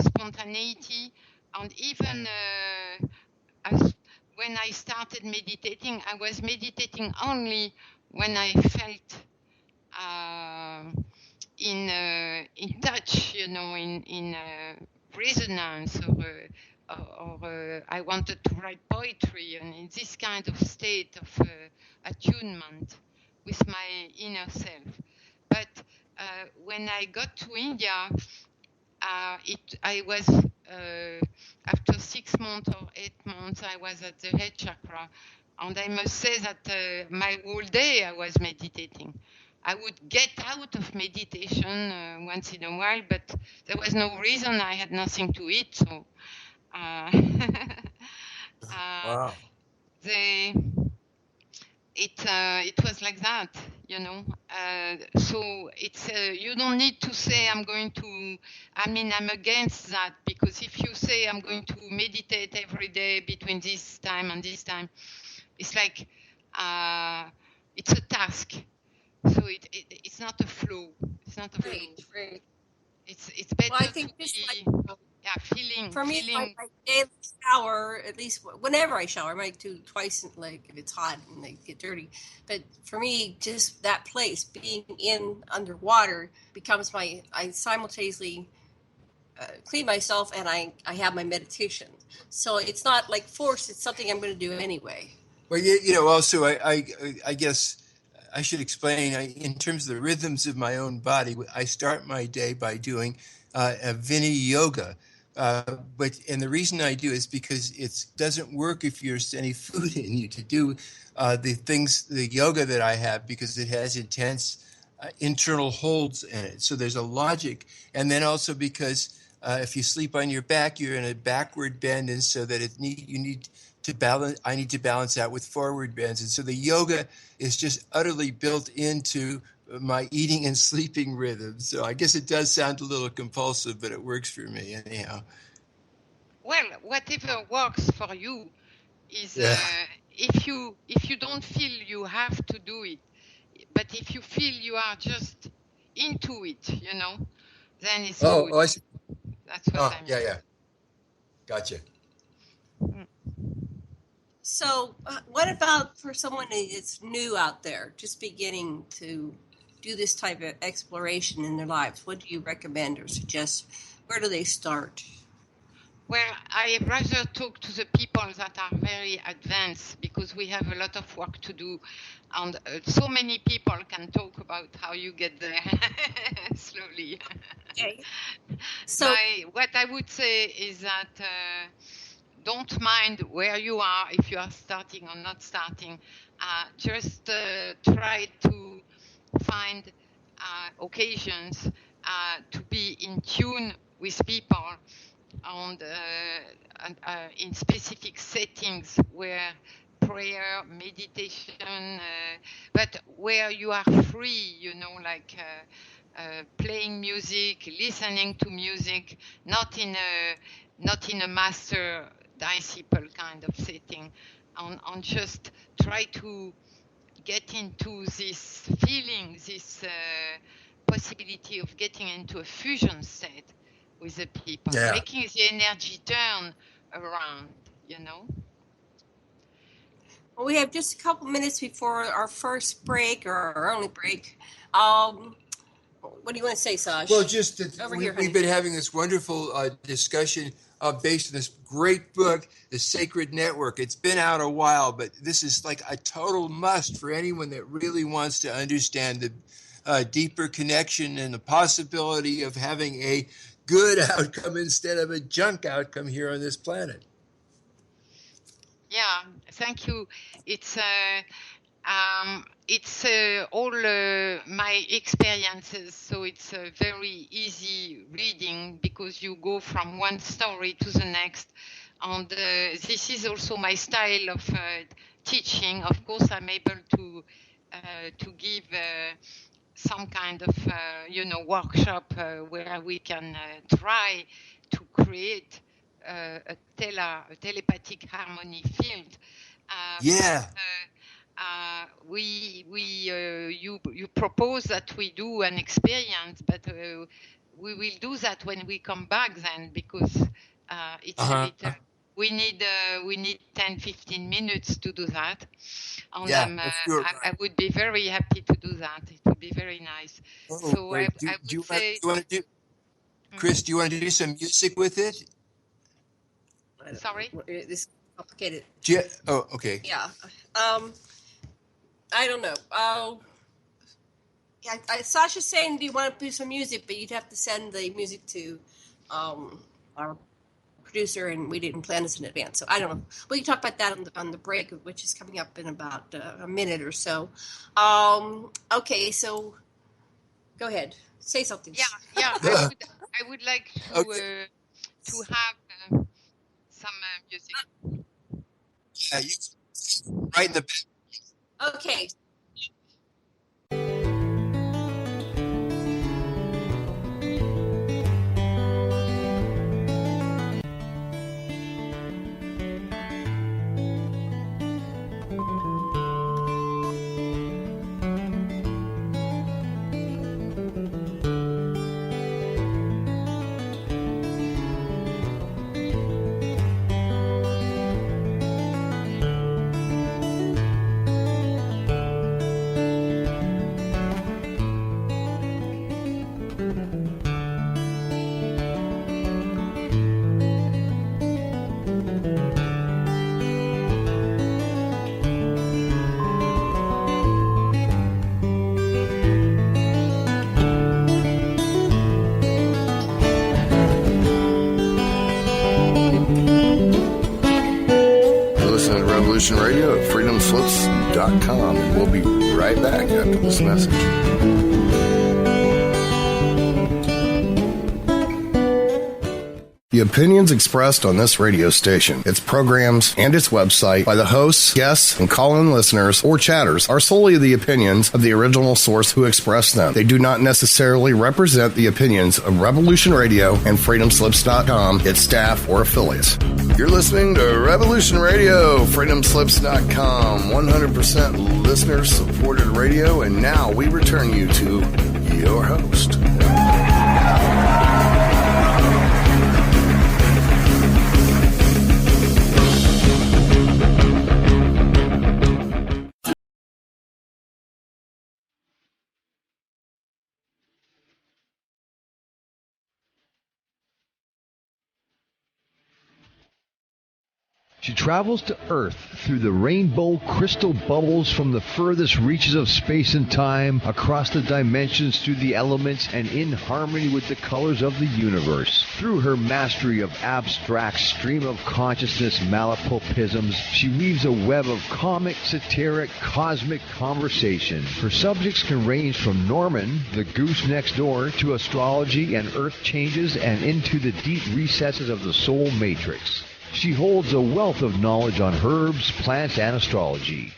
spontaneity, and even when I started meditating, I was meditating only when I felt in touch, in resonance, or I wanted to write poetry, and in this kind of state of attunement with my inner self. But when I got to India, I was after 6 months or 8 months, I was at the head chakra, and I must say that my whole day I was meditating. I would get out of meditation once in a while, but there was no reason. I had nothing to eat, so Wow. It was like that, so it's you don't need to say I'm against that, because if you say I'm going to meditate every day between this time and this time, it's like it's a task. So it's not a flow. It's not a flow. Right. It's better I think to just be feeling. For me, my daily shower, at least whenever I shower, I might do twice, like if it's hot and they get dirty. But for me, just that place, being in underwater, becomes I simultaneously clean myself and I have my meditation. So it's not like forced, it's something I'm going to do anyway. Well, also, I guess I should explain, in terms of the rhythms of my own body, I start my day by doing a Vini yoga. And the reason I do is because it doesn't work if there's any food in you to do the yoga that I have, because it has intense internal holds in it. So there's a logic. And then also because if you sleep on your back, you're in a backward bend, and so that you need to balance. I need to balance out with forward bends, and so the yoga is just utterly built into my eating and sleeping rhythm. So I guess it does sound a little compulsive, but it works for me anyhow. Well, whatever works for you is if you don't feel you have to do it, but if you feel you are just into it, then it's good. Oh, I see. That's what I mean. Yeah. Gotcha. So what about for someone that's new out there, just beginning to do this type of exploration in their lives? What do you recommend or suggest? Where do they start? Well, I rather talk to the people that are very advanced, because we have a lot of work to do, and so many people can talk about how you get there slowly. Okay. So what I would say is that don't mind where you are, if you are starting or not starting. Just try to find occasions to be in tune with people, and in specific settings where prayer, meditation, but where you are free, like playing music, listening to music, not in a master disciple kind of setting, and just try to get into this feeling, this possibility of getting into a fusion state with the people, making the energy turn around, Well, we have just a couple minutes before our first break, or our only break. What do you want to say, Saj? Well, just that we've been having this wonderful discussion based on this great book, The Sacred Network. It's been out a while, but this is like a total must for anyone that really wants to understand the deeper connection and the possibility of having a good outcome instead of a junk outcome here on this planet. Yeah, thank you. It's all my experiences, so it's a very easy reading, because you go from one story to the next, and this is also my style of teaching. Of course, I'm able to to give some kind of workshop where we can try to create a telepathic harmony field. You propose that we do an experience, but we will do that when we come back then, because it's a little. We need 10-15 minutes to do that. And I would be very happy to do that. It would be very nice. Chris, do you want to do some music with it? Sorry? This is complicated. Okay. Yeah. I don't know. Sasha's saying, do you want to do some music? But you'd have to send the music to our producer, and we didn't plan this in advance. So I don't know. We can talk about that on the break, which is coming up in about a minute or so. Okay, so go ahead. Say something. Yeah. I would like to have some music. Yeah, you right in the. Okay. Radio at freedomslips.com, and we'll be right back after this message. The opinions expressed on this radio station, its programs, and its website by the hosts, guests, and call-in listeners or chatters are solely the opinions of the original source who expressed them. They do not necessarily represent the opinions of Revolution Radio and freedomslips.com, its staff, or affiliates. You're listening to Revolution Radio, freedomslips.com, 100% listener-supported radio, and now we return you to your host. She travels to Earth through the rainbow crystal bubbles from the furthest reaches of space and time, across the dimensions, through the elements, and in harmony with the colors of the universe. Through her mastery of abstract stream of consciousness malapropisms, she weaves a web of comic, satiric, cosmic conversation. Her subjects can range from Norman, the goose next door, to astrology and Earth changes, and into the deep recesses of the soul matrix. She holds a wealth of knowledge on herbs, plants, and astrology.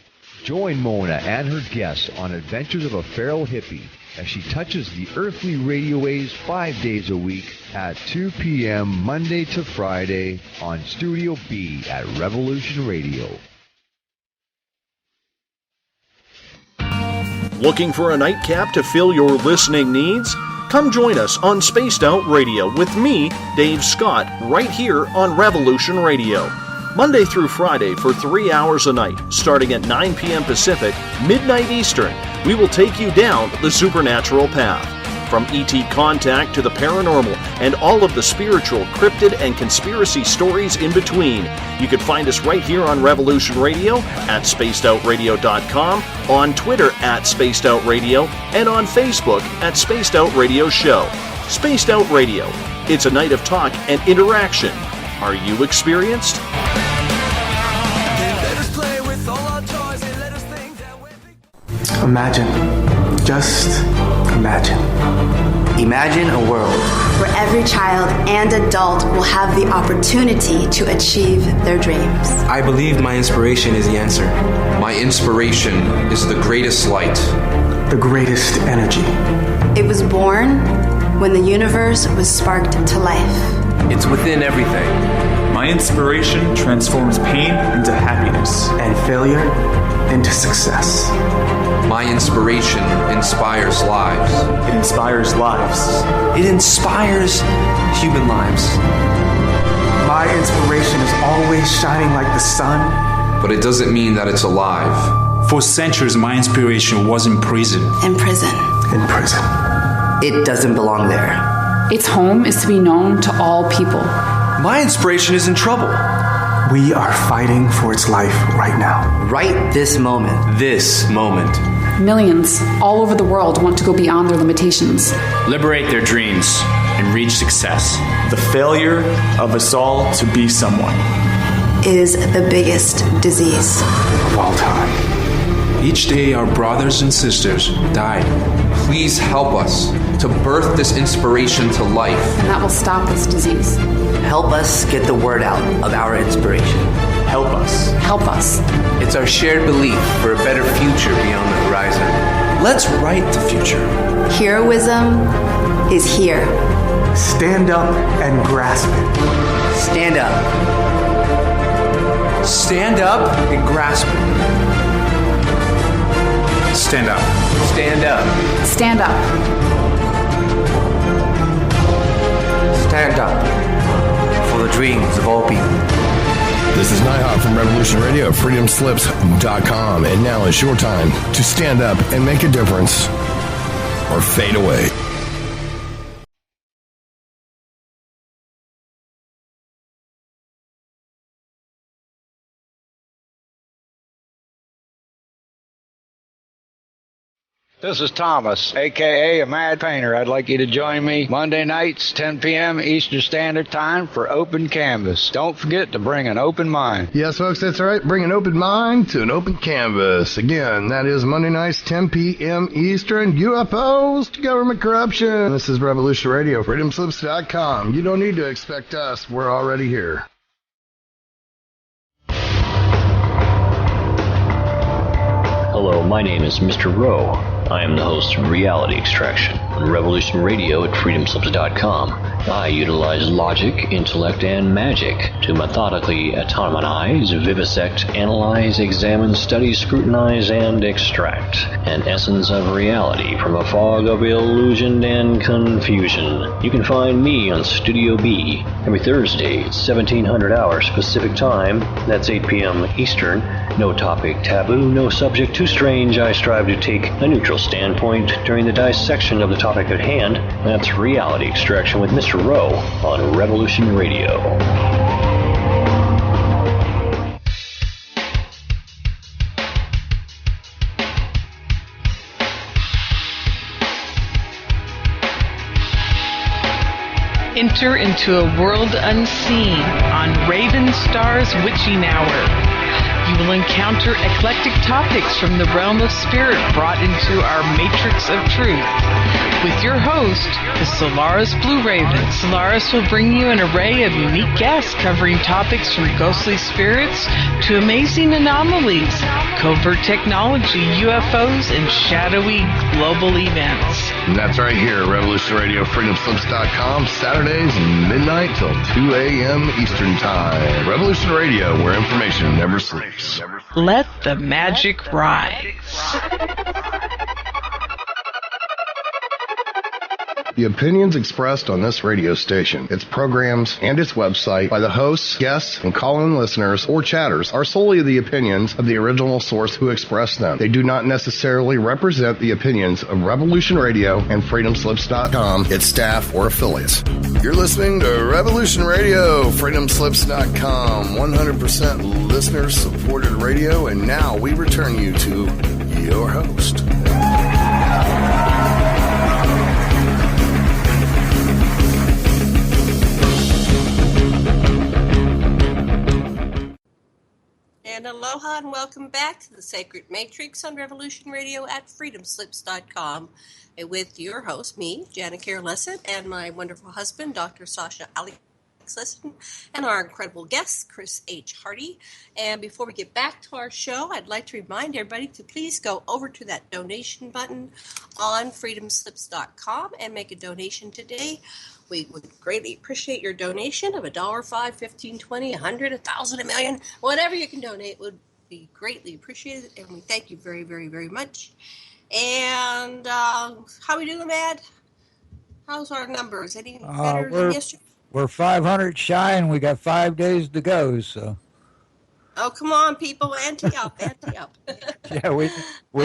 Join Mona and her guests on Adventures of a Feral Hippie as she touches the earthly radio waves 5 days a week at 2 p.m. Monday to Friday on Studio B at Revolution Radio. Looking for a nightcap to fill your listening needs? Come join us on Spaced Out Radio with me, Dave Scott, right here on Revolution Radio. Monday through Friday for 3 hours a night, starting at 9 p.m. Pacific, midnight Eastern, we will take you down the supernatural path. From ET contact to the paranormal and all of the spiritual, cryptid, and conspiracy stories in between. You can find us right here on Revolution Radio, at spacedoutradio.com, on Twitter at spacedoutradio, and on Facebook at Spaced Out Radio Show. Spaced Out Radio. It's a night of talk and interaction. Are you experienced? Imagine. Just imagine. Imagine a world where every child and adult will have the opportunity to achieve their dreams. I believe my inspiration is the answer. My inspiration is the greatest light. The greatest energy. It was born when the universe was sparked to life. It's within everything. My inspiration transforms pain into happiness. And failure into success. My inspiration inspires lives. It inspires lives. It inspires human lives. My inspiration is always shining like the sun. But it doesn't mean that it's alive. For centuries, my inspiration was in prison. In prison. In prison. It doesn't belong there. Its home is to be known to all people. My inspiration is in trouble. We are fighting for its life right now. Right this moment. This moment. Millions all over the world want to go beyond their limitations. Liberate their dreams and reach success. The failure of us all to be someone is the biggest disease of all time. Each day our brothers and sisters die. Please help us to birth this inspiration to life. And that will stop this disease. Help us get the word out of our inspiration. Help us. Help us. It's our shared belief for a better future beyond the horizon. Let's write the future. Heroism is here. Stand up and grasp it. Stand up. Stand up and grasp it. Stand up. Stand up. Stand up. Stand up for the dreams of all people. This is Nighthawk from Revolution Radio, freedomslips.com, and now is your time to stand up and make a difference or fade away. This is Thomas, a.k.a. a Mad Painter. I'd like you to join me Monday nights, 10 p.m. Eastern Standard Time for Open Canvas. Don't forget to bring an open mind. Yes, folks, that's right. Bring an open mind to an open canvas. Again, that is Monday nights, 10 p.m. Eastern. UFOs to government corruption. This is Revolution Radio, freedomslips.com. You don't need to expect us. We're already here. Hello, my name is Mr. Rowe. I am the host of Reality Extraction on Revolution Radio at freedomslips.com. I utilize logic, intellect, and magic to methodically atomize, vivisect, analyze, examine, study, scrutinize, and extract an essence of reality from a fog of illusion and confusion. You can find me on Studio B every Thursday at 1700 hours Pacific Time. That's 8 p.m. Eastern. No topic taboo, no subject too strange. I strive to take a neutral standpoint during the dissection of the topic at hand. That's Reality Extraction with Mr. Rowe on Revolution Radio. Enter into a world unseen on Raven Star's Witching Hour. You will encounter eclectic topics from the realm of spirit brought into our matrix of truth. With your host, the Solaris Blue Raven. Solaris will bring you an array of unique guests covering topics from ghostly spirits to amazing anomalies, covert technology, UFOs, and shadowy global events. And that's right here, Revolution Radio, freedomslips.com, Saturdays, midnight till 2 a.m. Eastern Time. Revolution Radio, where information never sleeps. Let the magic rise. The opinions expressed on this radio station, its programs, and its website by the hosts, guests, and call-in listeners or chatters are solely the opinions of the original source who expressed them. They do not necessarily represent the opinions of Revolution Radio and freedomslips.com, its staff, or affiliates. You're listening to Revolution Radio, freedomslips.com, 100% listener-supported radio, and now we return you to your host. And aloha and welcome back to the Sacred Matrix on Revolution Radio at freedomslips.com with your host, me, Janet Lessin, and my wonderful husband, Dr. Sasha Ali Lessin, and our incredible guest, Chris H. Hardy. And before we get back to our show, I'd like to remind everybody to please go over to that donation button on freedomslips.com and make a donation today. We would greatly appreciate your donation of $1, $5, $15, $20, $100, $1,000, $1 million. Whatever you can donate would be greatly appreciated, and we thank you very, very, very much. And how we doing, Mad? How's our numbers? Any better than yesterday? We're 500 shy, and we got 5 days to go. So. Oh, come on, people! Ante up, ante up. Yeah, we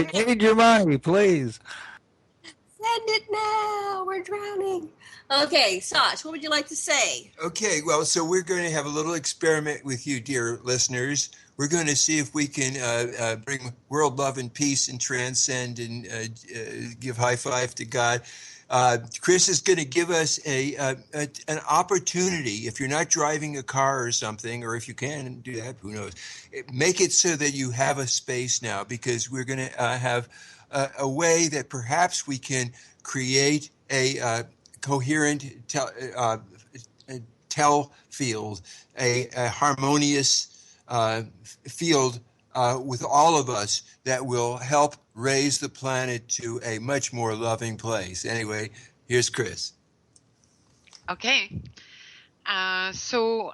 need your money, please. Send it now. We're drowning. Okay, Sash, what would you like to say? Okay, well, so we're going to have a little experiment with you, dear listeners. We're going to see if we can bring world love and peace and transcend and give high five to God. Chris is going to give us an opportunity. If you're not driving a car or something, or if you can do that, who knows? Make it so that you have a space now, because we're going to have a way that perhaps we can create a coherent tell field, a harmonious field with all of us that will help raise the planet to a much more loving place. Anyway, here's Chris. Okay. So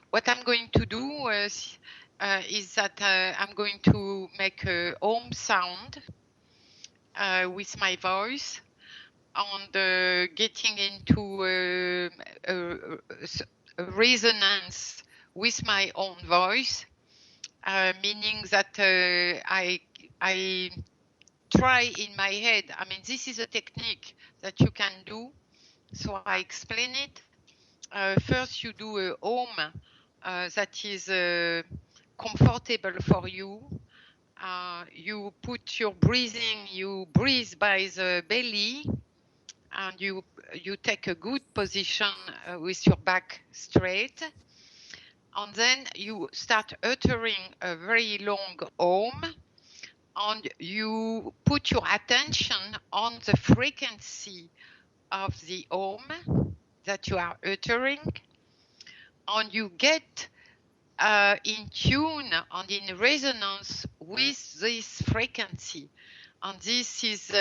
what I'm going to do is that I'm going to make a home sound with my voice, and getting into a resonance with my own voice, meaning that I try in my head. I mean, this is a technique that you can do, so I explain it. First, you do a home that is comfortable for you. You put your breathing, you breathe by the belly, and you take a good position with your back straight. And then you start uttering a very long hum, and you put your attention on the frequency of the hum that you are uttering, and you get in tune and in resonance with this frequency. And this is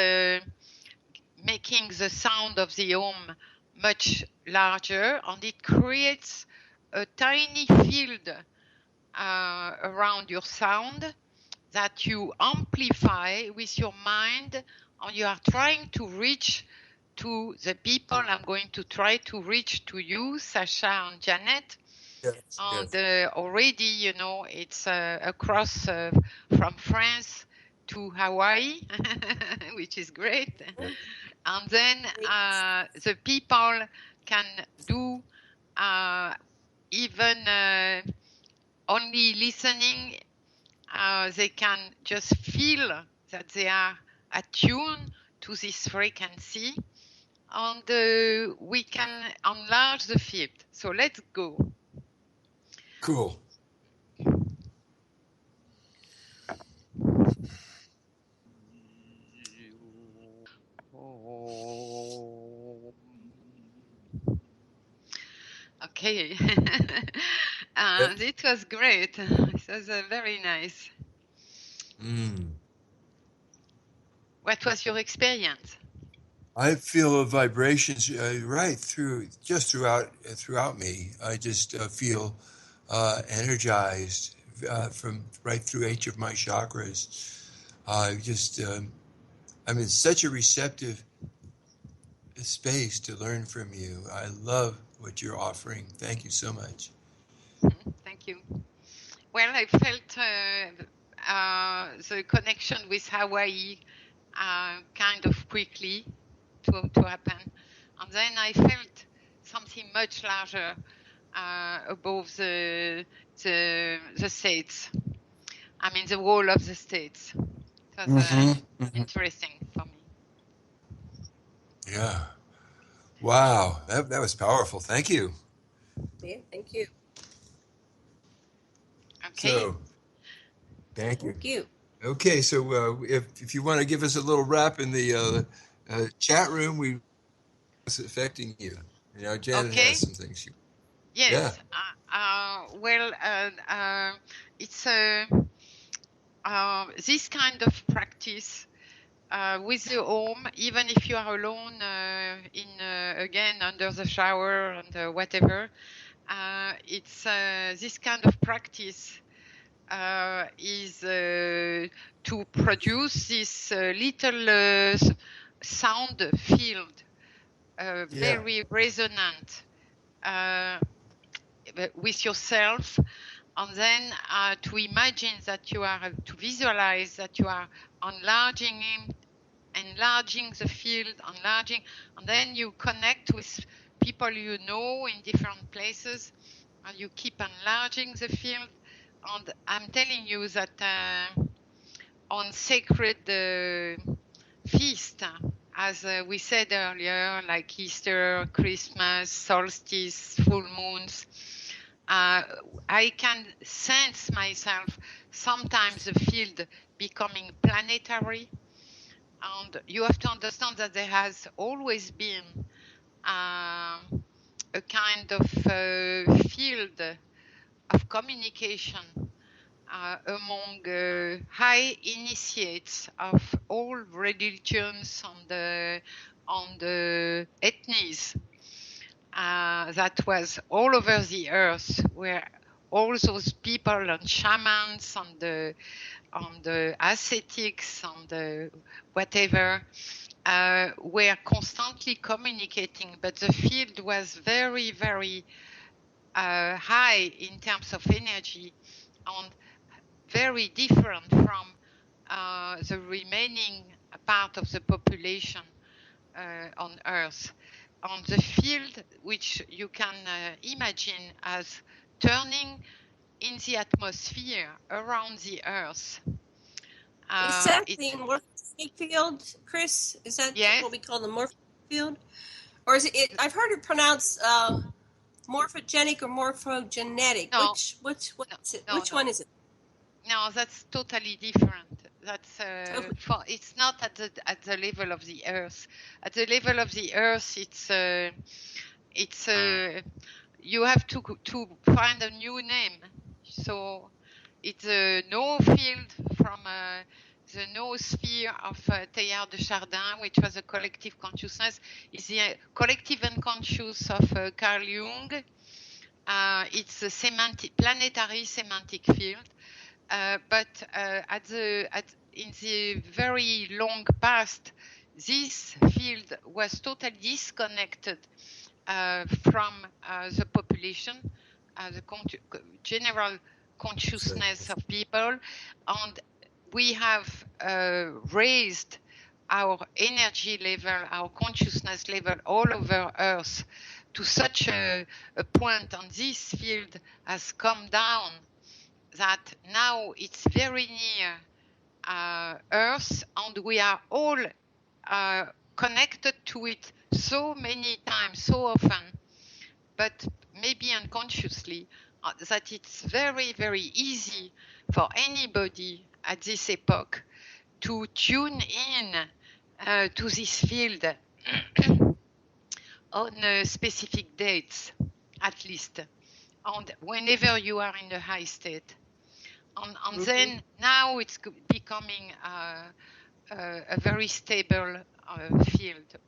making the sound of the hum much larger, and it creates a tiny field around your sound that you amplify with your mind, and you are trying to reach to the people. I'm going to try to reach to you, Sasha and Janet. Yes, and already, you know, it's across from France to Hawaii, which is great. And then the people can do even only listening, they can just feel that they are attuned to this frequency, and we can enlarge the field. So let's go. Cool. Okay. It was great. It was very nice. What was your experience? I feel vibrations right throughout me. I just feel energized from right through each of my chakras. I'm in such a receptive space to learn from you. I love what you're offering. Thank you so much. Thank you. Well, I felt the connection with Hawaii kind of quickly to happen. And then I felt something much larger above the states. I mean, the wall of the states. It was interesting for me. Yeah. Wow. That was powerful. Thank you. Yeah, thank you. Okay. So, thank you. Thank you. Okay, so if you want to give us a little rap in the chat room, it's affecting you. You know, Janet has some things. Yes. It's this kind of practice with the home, even if you are alone again under the shower and whatever. It's this kind of practice is to produce this little sound field, very resonant with yourself, and then to imagine that you are, to visualize that you are enlarging the field, and then you connect with people you know in different places, and you keep enlarging the field. And I'm telling you that on sacred feast, as we said earlier, like Easter, Christmas, solstice, full moons, I can sense myself sometimes the field becoming planetary. And you have to understand that there has always been a kind of field of communication among high initiates of all religions on the ethnies that was all over the earth, where all those people and shamans and the ascetics and the whatever were constantly communicating, but the field was very, very high in terms of energy and very different from the remaining part of the population on Earth. On the field, which you can imagine as turning in the atmosphere around the Earth. Is that the morphogenic field, Chris? Is that what we call the morphogenic field? Or is it I've heard it pronounced morphogenic or morphogenetic. No. Which one is it? No, that's totally different. That's it's not at the level of the Earth. At the level of the Earth, it's you have to find a new name. So it's a no field from the noosphere of Teilhard de Chardin, which was a collective consciousness. It's the collective unconscious of Carl Jung. It's a planetary semantic field. But in the very long past, this field was totally disconnected from the population, the general consciousness of people, and we have raised our energy level, our consciousness level all over Earth to such a point, and this field has come down that now it's very near Earth, and we are all connected to it so many times, so often, but maybe unconsciously, that it's very, very easy for anybody at this epoch to tune in to this field on specific dates, at least, and whenever you are in a high state. And then now it's becoming a very stable field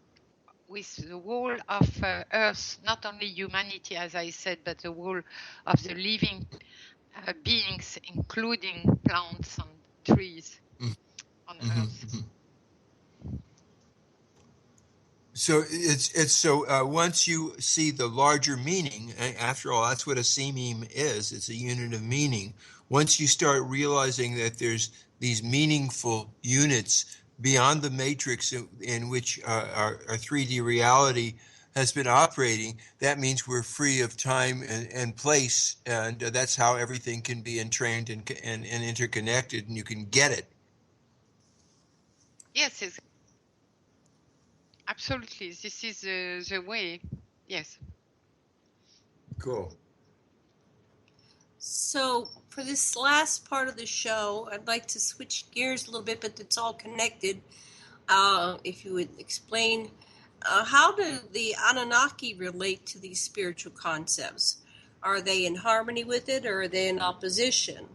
with the whole of Earth, not only humanity, as I said, but the whole of the living beings, including plants and trees on Earth. So once you see the larger meaning, after all, that's what a sememe is. It's a unit of meaning. Once you start realizing that there's these meaningful units beyond the matrix in which our 3D reality has been operating, that means we're free of time and place, and that's how everything can be entrained and interconnected, and you can get it. Yes, absolutely. This is the way. Yes. Cool. So for this last part of the show, I'd like to switch gears a little bit, but it's all connected. If you would explain, how do the Anunnaki relate to these spiritual concepts? Are they in harmony with it, or are they in opposition?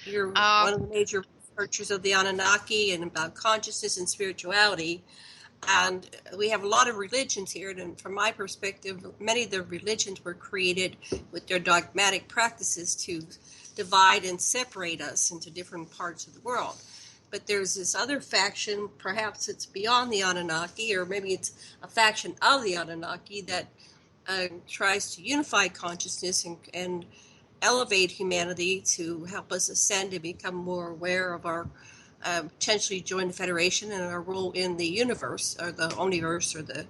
You're one of the major researchers of the Anunnaki and about consciousness and spirituality. And we have a lot of religions here, and from my perspective, many of the religions were created with their dogmatic practices to divide and separate us into different parts of the world. But there's this other faction, perhaps it's beyond the Anunnaki, or maybe it's a faction of the Anunnaki that tries to unify consciousness and elevate humanity to help us ascend and become more aware of our potentially join the Federation and our role in the universe, or the omniverse, or the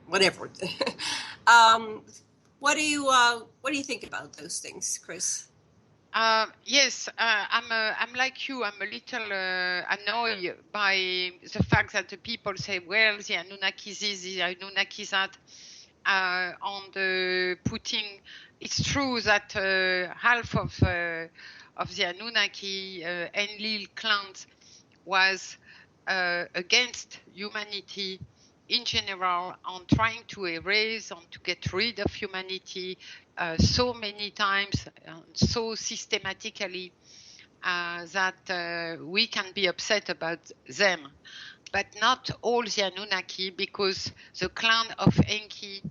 whatever. What do you think about those things, Chris? Yes, I'm like you. I'm a little annoyed by the fact that the people say, well, the Anunnaki this, the Anunnaki that, on the putting. It's true that half of the Anunnaki Enlil clans was against humanity in general, on trying to erase, on to get rid of humanity so many times, so systematically, that we can be upset about them. But not all the Anunnaki, because the clan of Enki,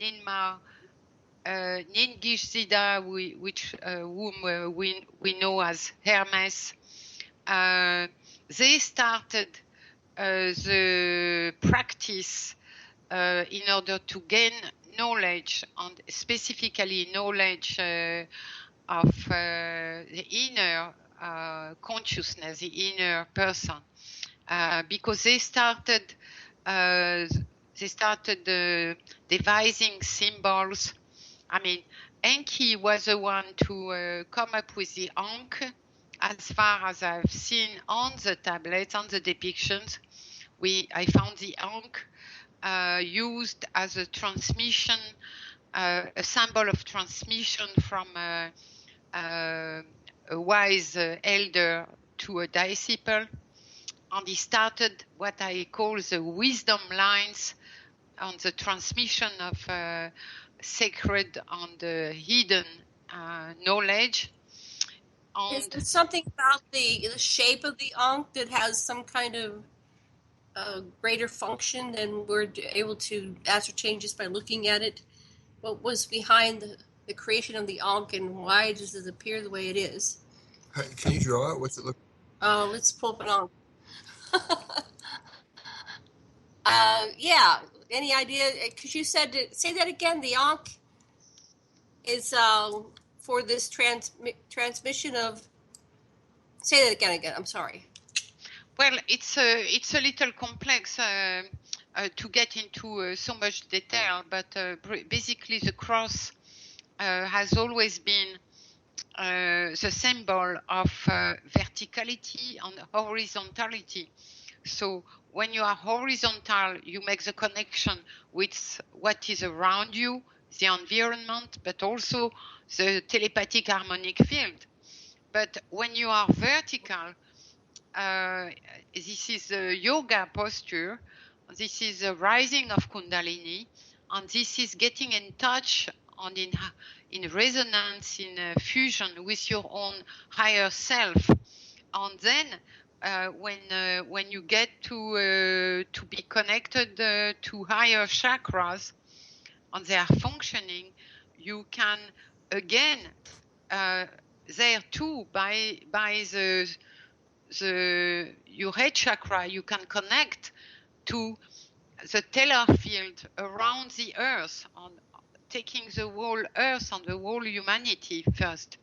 Ninmah, Ningishzida, whom we know as Hermes, they started the practice in order to gain knowledge, and specifically knowledge of the inner consciousness, the inner person, because they started devising symbols. I mean, Enki was the one to come up with the Ankh, as far as I've seen on the tablets, on the depictions. I found the Ankh used as a transmission, a symbol of transmission from a wise elder to a disciple. And he started what I call the wisdom lines on the transmission of sacred and hidden knowledge. And is there something about the shape of the Ankh that has some kind of greater function than we're able to ascertain just by looking at it? What was behind the creation of the Ankh, and why does it appear the way it is? Can you draw it? What's it look? Let's pull up an Ankh. Yeah. Any idea? Because you said say that again. The Ankh is for this transmission of. Say that again. I'm sorry. Well, it's a little complex to get into so much detail, but basically the cross has always been the symbol of verticality and horizontality. So when you are horizontal, you make the connection with what is around you, the environment, but also the telepathic harmonic field. But when you are vertical, this is a yoga posture, this is a rising of Kundalini, and this is getting in touch and in resonance, in fusion with your own higher self. And then when you get to be connected to higher chakras and they are functioning, you can again there too by your head chakra, you can connect to the telar field around the earth, and taking the whole earth and the whole humanity first.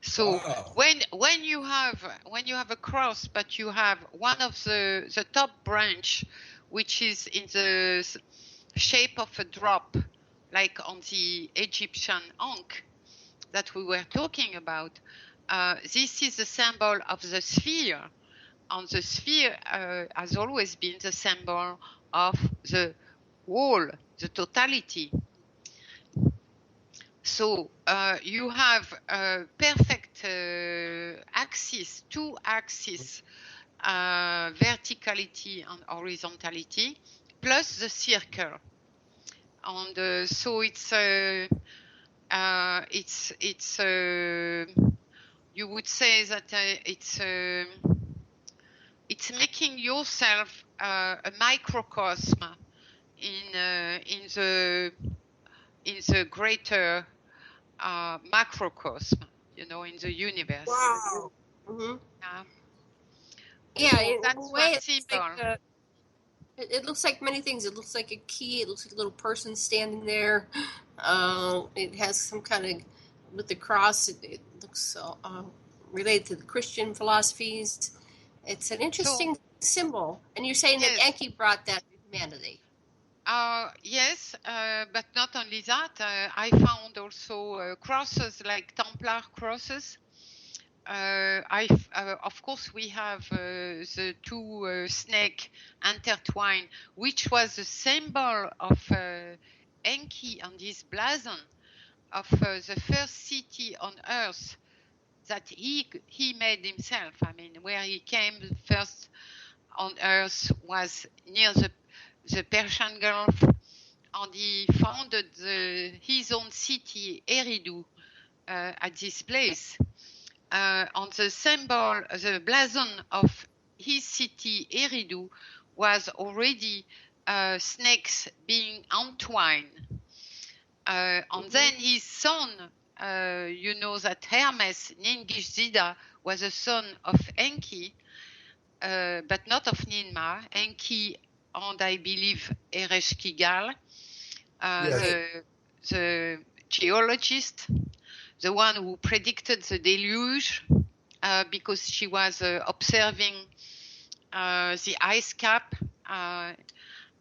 So when you have a cross, but you have one of the top branch, which is in the shape of a drop, like on the Egyptian Ankh that we were talking about, this is the symbol of the sphere, and the sphere has always been the symbol of the whole, the totality. So you have a perfect axis, two axes, verticality and horizontality, plus the circle. and so it's you would say that it's making yourself a microcosm in the greater macrocosm, in the universe. Wow. Mm-hmm. Yeah, So in that's a way, what's symbol. It looks like many things. It looks like a key. It looks like a little person standing there. It has some kind of, with the cross, it looks related to the Christian philosophies. It's an interesting symbol. And you're saying that Enki brought that to humanity. Yes, but not only that. I found also crosses like Templar crosses. Of course, we have the two snake intertwined, which was the symbol of Enki on this blazon of the first city on Earth that he made himself. I mean, where he came first on Earth was near the Persian Gulf, and he founded his own city, Eridu, at this place. On the symbol, the blazon of his city, Eridu, was already snakes being entwined. And then his son, you know that Hermes Ningishzida was a son of Enki, but not of Ninmah. Enki and I believe Ereshkigal, the geologist, the one who predicted the deluge, because she was observing the ice cap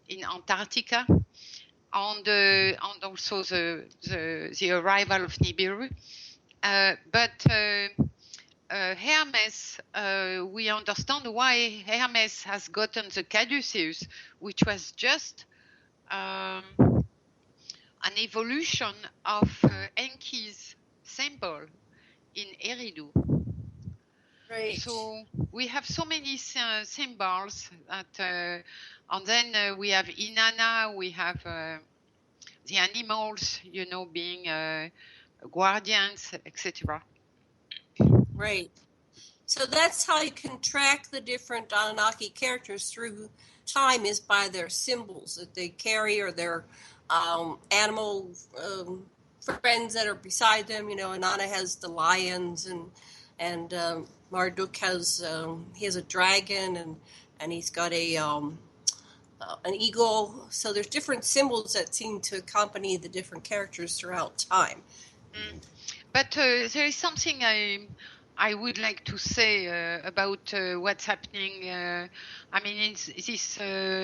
in Antarctica, and also the arrival of Nibiru. But Hermes, we understand why Hermes has gotten the caduceus, which was just an evolution of Enki's symbol in Eridu. Right. So we have so many symbols that, and then we have Inanna, we have the animals, being guardians, etc. Right. So that's how you can track the different Anunnaki characters through time, is by their symbols that they carry, or their animal friends that are beside them. Inanna has the lions, and Marduk has he has a dragon, and he's got an eagle. So there's different symbols that seem to accompany the different characters throughout time. But there is something I would like to say about what's happening. I mean, it's this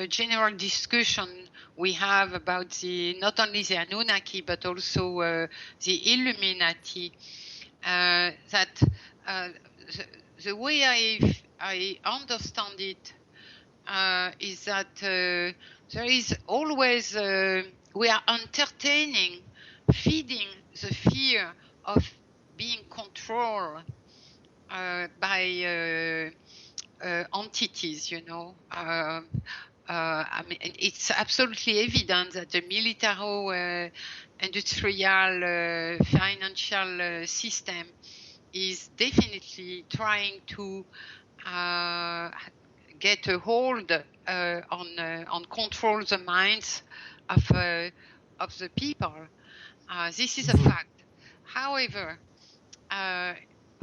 general discussion we have about not only the Anunnaki, but also the Illuminati. That the way I understand it is that there is always, we are entertaining, feeding the fear of being controlled by entities, I mean, it's absolutely evident that the military-industrial financial system is definitely trying to get a hold on control the minds of the people. This is a fact. However,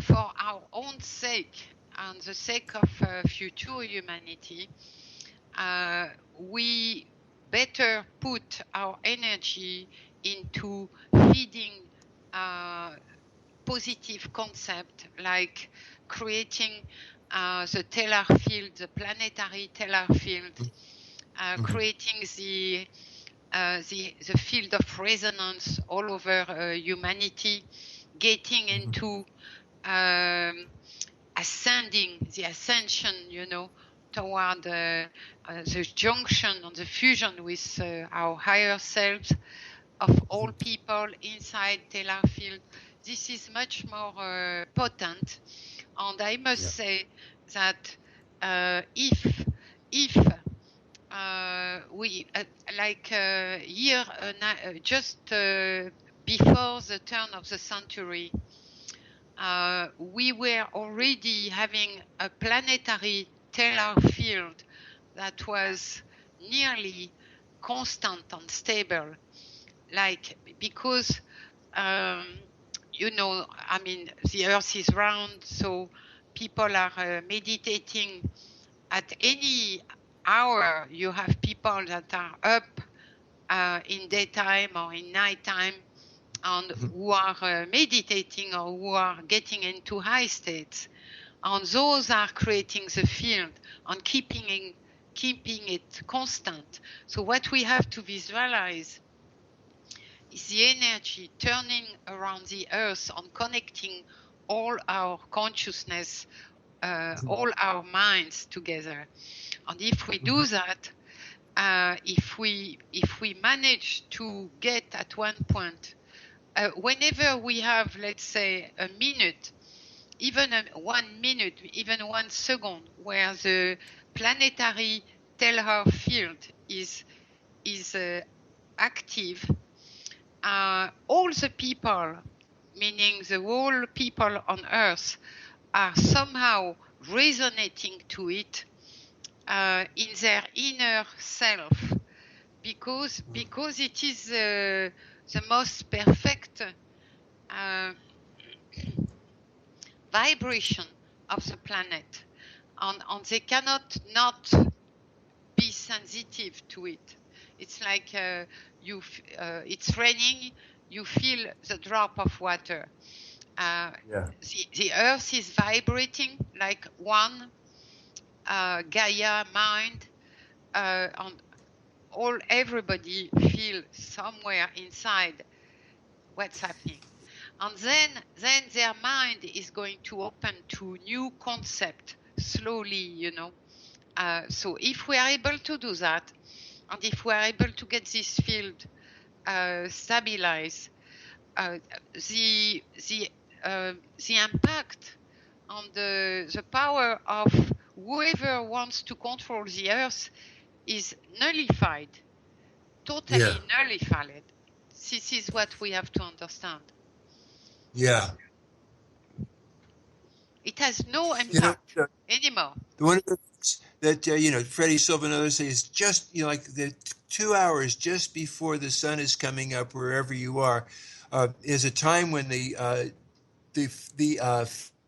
for our own sake and the sake of future humanity, we better put our energy into feeding positive concept, like creating the telar field, the planetary telar field, creating the field of resonance all over humanity, getting into ascension, toward the junction and the fusion with our higher selves of all people inside telar field. This is much more potent, and I must say that if we year just before the turn of the century, we were already having a planetary stellar field that was nearly constant and stable, because the Earth is round, so people are meditating at any hour. You have people that are up in daytime or in nighttime, and who are meditating or who are getting into high states, and those are creating the field and keeping it constant. So what we have to visualize is the energy turning around the Earth and connecting all our consciousness, all our minds together. And if we do that, if we manage to get at one point, whenever we have, let's say, a minute, even 1 minute, even 1 second, where the planetary stellar field is active, all the people, meaning the whole people on Earth, are somehow resonating to it in their inner self, because it is the most perfect vibration of the planet, and they cannot not be sensitive to it. It's like it's raining, you feel the drop of water. The Earth is vibrating like one Gaia mind, and everybody feel somewhere inside what's happening. And then their mind is going to open to new concept slowly, So if we are able to do that, and if we are able to get this field stabilized, the impact on the power of whoever wants to control the Earth is nullified, totally nullified. This is what we have to understand. Yeah. It has no impact anymore. One of the things that Freddie Silva and others say is just like the 2 hours just before the sun is coming up, wherever you are, is a time when the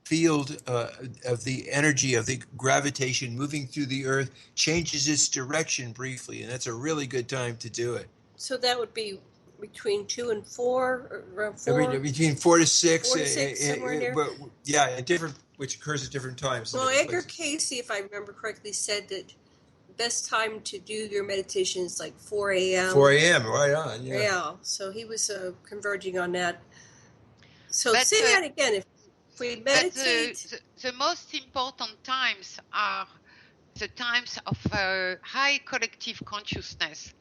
field of the energy of the gravitation moving through the Earth changes its direction briefly, and that's a really good time to do it. So that would be between 2 and 4, or around 4? Between 4 to 6. 4 to 6, somewhere in there. But, yeah, which occurs at different times. Well, Edgar Casey, if I remember correctly, said that the best time to do your meditation is like 4 a.m. 4 a.m., right on, yeah. Yeah, so he was converging on that. So say that again. If we meditate... The most important times are the times of high collective consciousness.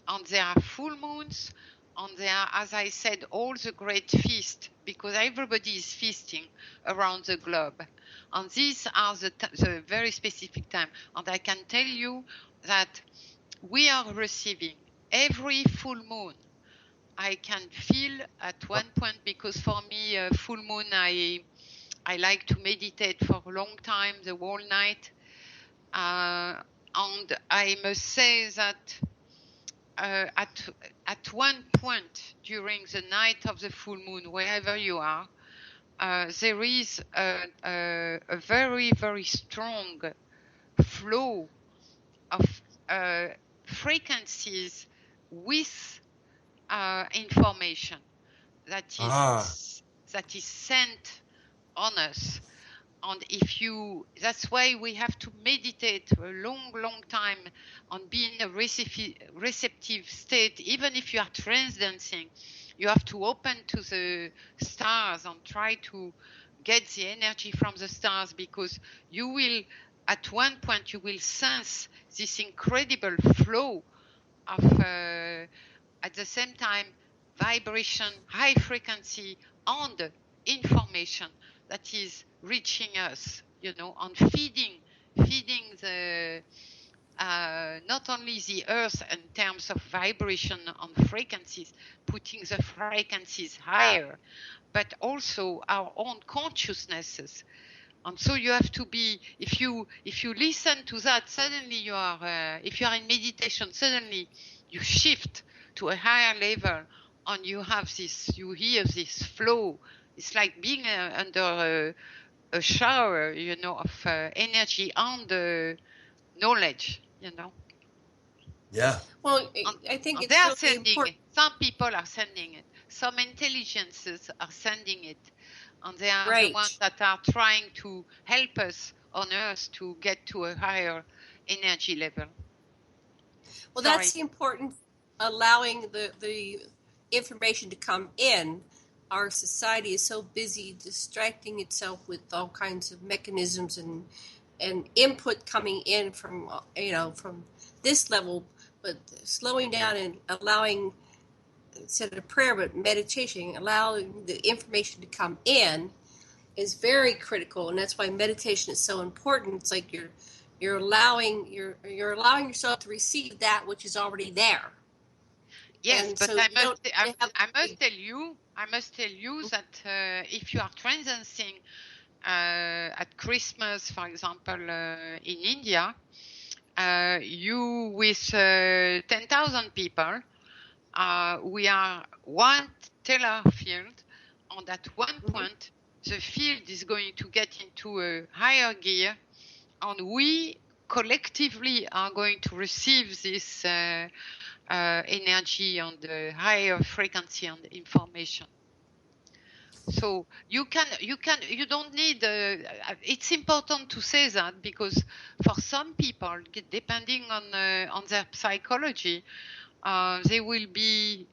And there are full moons, and there are, as I said, all the great feasts, because everybody is feasting around the globe. And these are the very specific time. And I can tell you that we are receiving every full moon. I can feel at one point, because for me, full moon, I like to meditate for a long time, the whole night. And I must say that at one point during the night of the full moon, wherever you are, there is a very, very strong flow of frequencies with information that is sent on us. And that's why we have to meditate a long, long time on being in a receptive state. Even if you are transdancing, you have to open to the stars and try to get the energy from the stars, because you will, at one point, you will sense this incredible flow of, at the same time, vibration, high frequency, and information that is reaching us, and feeding the not only the Earth in terms of vibration on frequencies, putting the frequencies higher, but also our own consciousnesses. And so you have to be, if you listen to that, suddenly you are, if you are in meditation, suddenly you shift to a higher level, and you have this, you hear this flow. It's like being under a shower, you know, of energy and knowledge, you know. Yeah. Well, I think they are it's really sending important. it. Some people are sending it. Some intelligences are sending it. And they are Right. the ones that are trying to help us on Earth to get to a higher energy level. Well, that's the important, allowing the information to come in. Our society is so busy distracting itself with all kinds of mechanisms and input coming in from, you know, from this level, but slowing down and allowing, instead of prayer, but meditation, allowing the information to come in is very critical, and that's why meditation is so important. It's like you're allowing yourself to receive that which is already there. Yes, And but so I must tell you that if you are transiting at Christmas, for example, in India, you with 10,000 people, we are one stellar field, and at one point the field is going to get into a higher gear, and we collectively are going to receive this energy on the higher frequency and information. So you don't need, it's important to say that, because for some people, depending on their psychology, they will be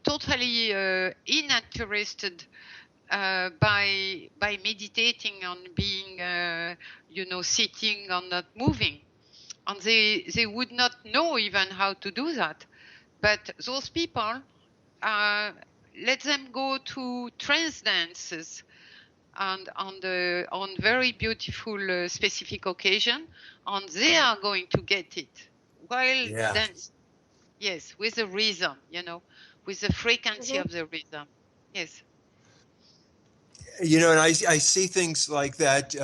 totally uninterested by meditating on being, sitting and not moving. And they would not know even how to do that. But those people, let them go to trance dances and on very beautiful specific occasion, and they are going to get it while dance. Yes, with the rhythm, with the frequency of the rhythm. Yes. And I see things like that,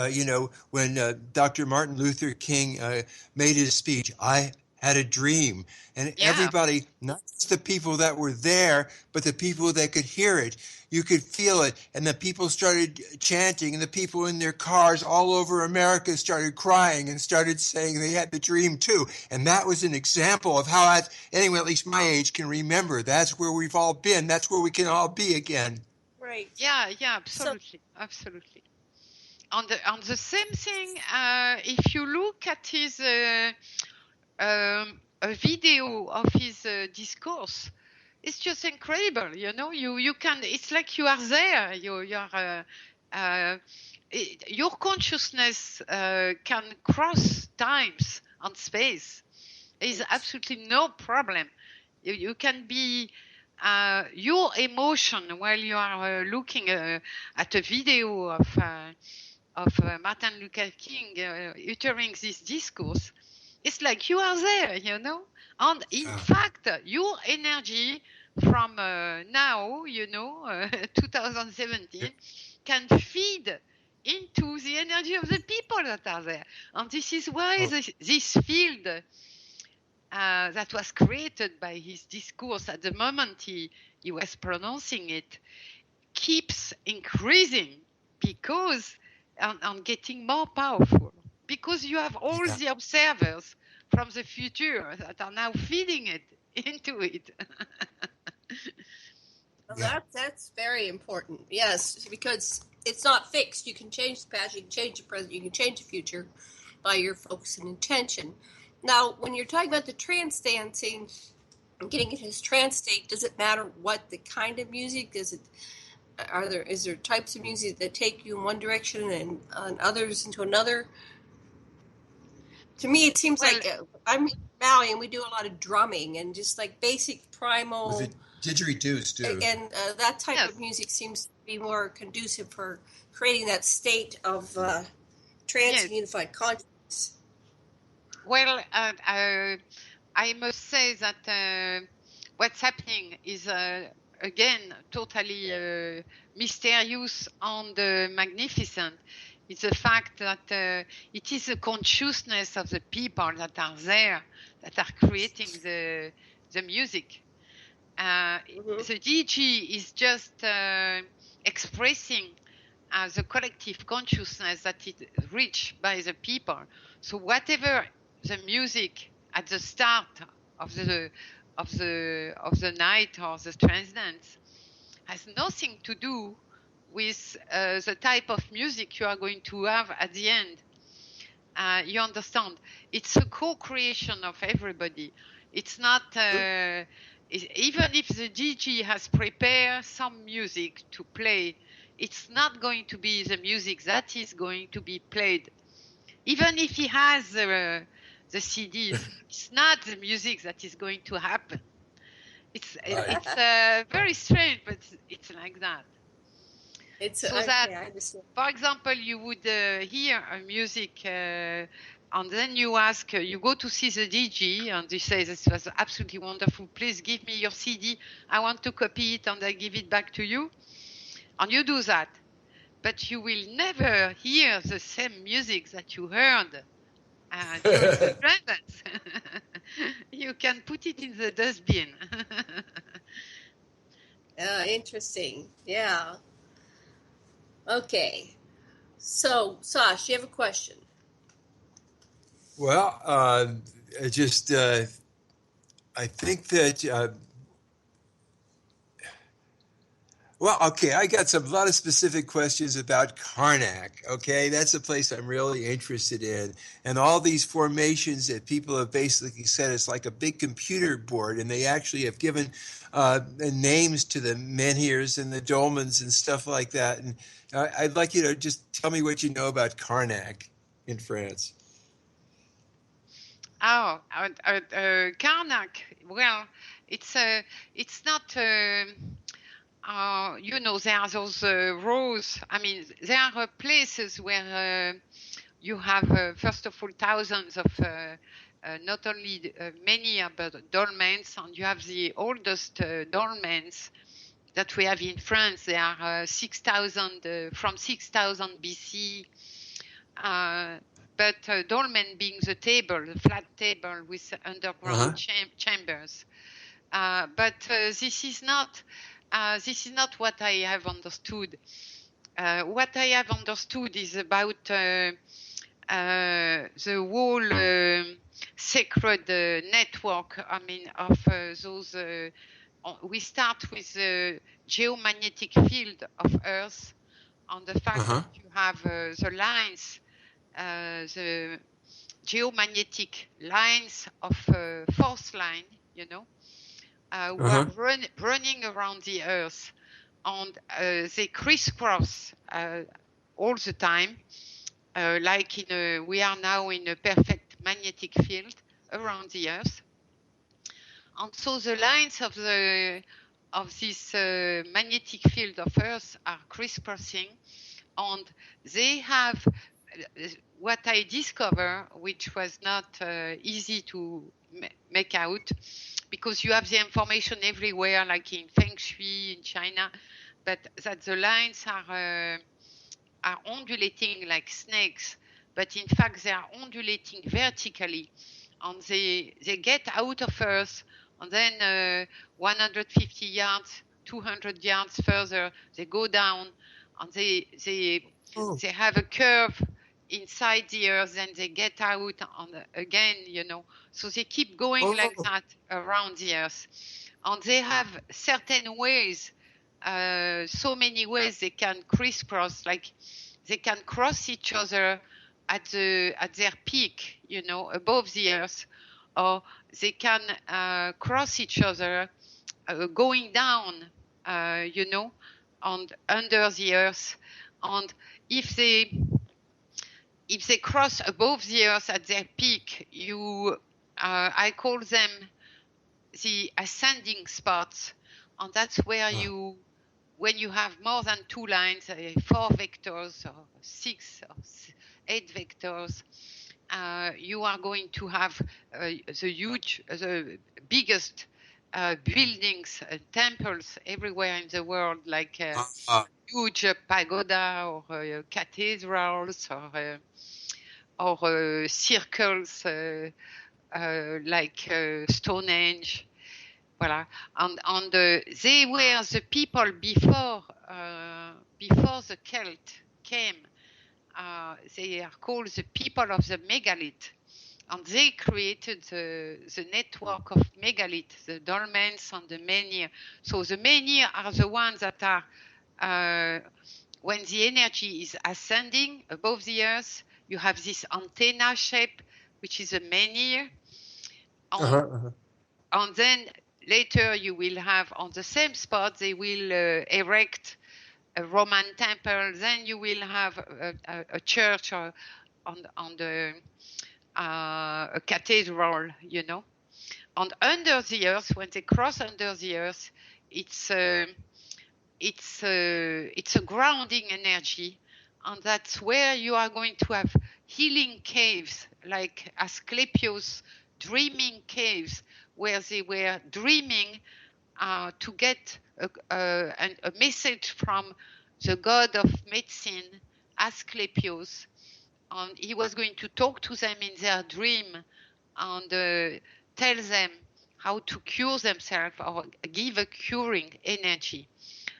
when Dr. Martin Luther King made his speech, I had a dream. And everybody, not just the people that were there, but the people that could hear it, you could feel it. And the people started chanting, and the people in their cars all over America started crying and started saying they had the dream too. And that was an example of how anyone, at least my age, can remember. That's where we've all been. That's where we can all be again. Right. Yeah, absolutely, absolutely. On the same thing, if you look at his a video of his discourse, it's just incredible. You can. It's like you are there. Your consciousness can cross times and space. There is absolutely no problem. You can be. Your emotion while you are looking at a video of Martin Luther King uttering this discourse, it's like you are there, And in fact, your energy from now, 2017, can feed into the energy of the people that are there. And this is why this field that was created by his discourse at the moment he was pronouncing it keeps increasing, because and getting more powerful, because you have all the observers from the future that are now feeding it into it. Well, that's very important. Yes, because it's not fixed. You can change the past, you can change the present, you can change the future by your focus and intention. Now, when you're talking about the trance dancing, getting into this trance state, does it matter what the kind of music? Is there types of music that take you in one direction and others into another? To me, it seems like I'm Maui, and we do a lot of drumming and just like basic primal. With the didgeridoos too. And that type of music seems to be more conducive for creating that state of trance and unified consciousness. Well, I must say that what's happening is, again, totally mysterious and magnificent. It's the fact that it is the consciousness of the people that are there that are creating the music. The DG is just expressing the collective consciousness that is reached by the people. So whatever the music at the start of the night or the trance dance has nothing to do with the type of music you are going to have at the end. You understand? It's a co-creation of everybody. It's not, even if the DJ has prepared some music to play, it's not going to be the music that is going to be played. Even if he has the CDs, it's not the music that is going to happen. It's very strange, but it's like that. For example, you would hear a music, and then you ask, you go to see the DJ, and they say, "This was absolutely wonderful. Please give me your CD. I want to copy it, and I give it back to you." And you do that, but you will never hear the same music that you heard during the trance. You can put it in the dustbin. Interesting. Yeah. Okay. So, Sash, you have a question? Well, I think that, I got a lot of specific questions about Karnak. Okay, that's a place I'm really interested in, and all these formations that people have basically said it's like a big computer board, and they actually have given names to the menhirs and the dolmens and stuff like that. And I'd like you to just tell me what you know about Karnak in France. Oh, Karnak. Well, it's not. There are those rows. I mean, there are places where you have, first of all, thousands of not only many, but dolmens, and you have the oldest dolmens that we have in France. They are 6,000 from 6,000 BC. But dolmen being the table, the flat table with underground chambers. But this is not what I have understood. What I have understood is about the whole sacred network. I mean, of those. We start with the geomagnetic field of Earth, on the fact that you have the lines. The geomagnetic lines of force line, were running around the Earth, and they crisscross all the time, like we are now in a perfect magnetic field around the Earth. And so the lines of this magnetic field of Earth are crisscrossing, and they have what I discovered, which was not easy to make out, because you have the information everywhere, like in Feng Shui in China, but that the lines are undulating like snakes, but in fact they are undulating vertically, and they get out of Earth, and then 150 yards, 200 yards further, they go down, and they have a curve inside the Earth, then they get out again, So they keep going like that around the Earth. And they have certain ways, so many ways they can crisscross, like they can cross each other at their peak, above the Earth, or they can cross each other going down, and under the Earth. And if they cross above the Earth at their peak, I call them the ascending spots, and that's where when you have more than two lines, 4 vectors or 6 or 8 vectors, you are going to have the biggest buildings, temples everywhere in the world, like huge pagoda or cathedrals or circles like Stonehenge. Voilà. And they were the people before the Celt came. They are called the people of the megalith, and they created the network of megalith, the dolmens and the menhir. So the menhir are the ones that are when the energy is ascending above the earth, you have this antenna shape, which is a menhir. And then later you will have on the same spot, they will erect a Roman temple. Then you will have a church or a cathedral, you know. And under the earth, when they cross under the earth, it's a grounding energy, and that's where you are going to have healing caves, like Asclepius dreaming caves, where they were dreaming to get a message from the god of medicine, Asclepius, and he was going to talk to them in their dream and tell them how to cure themselves or give a curing energy.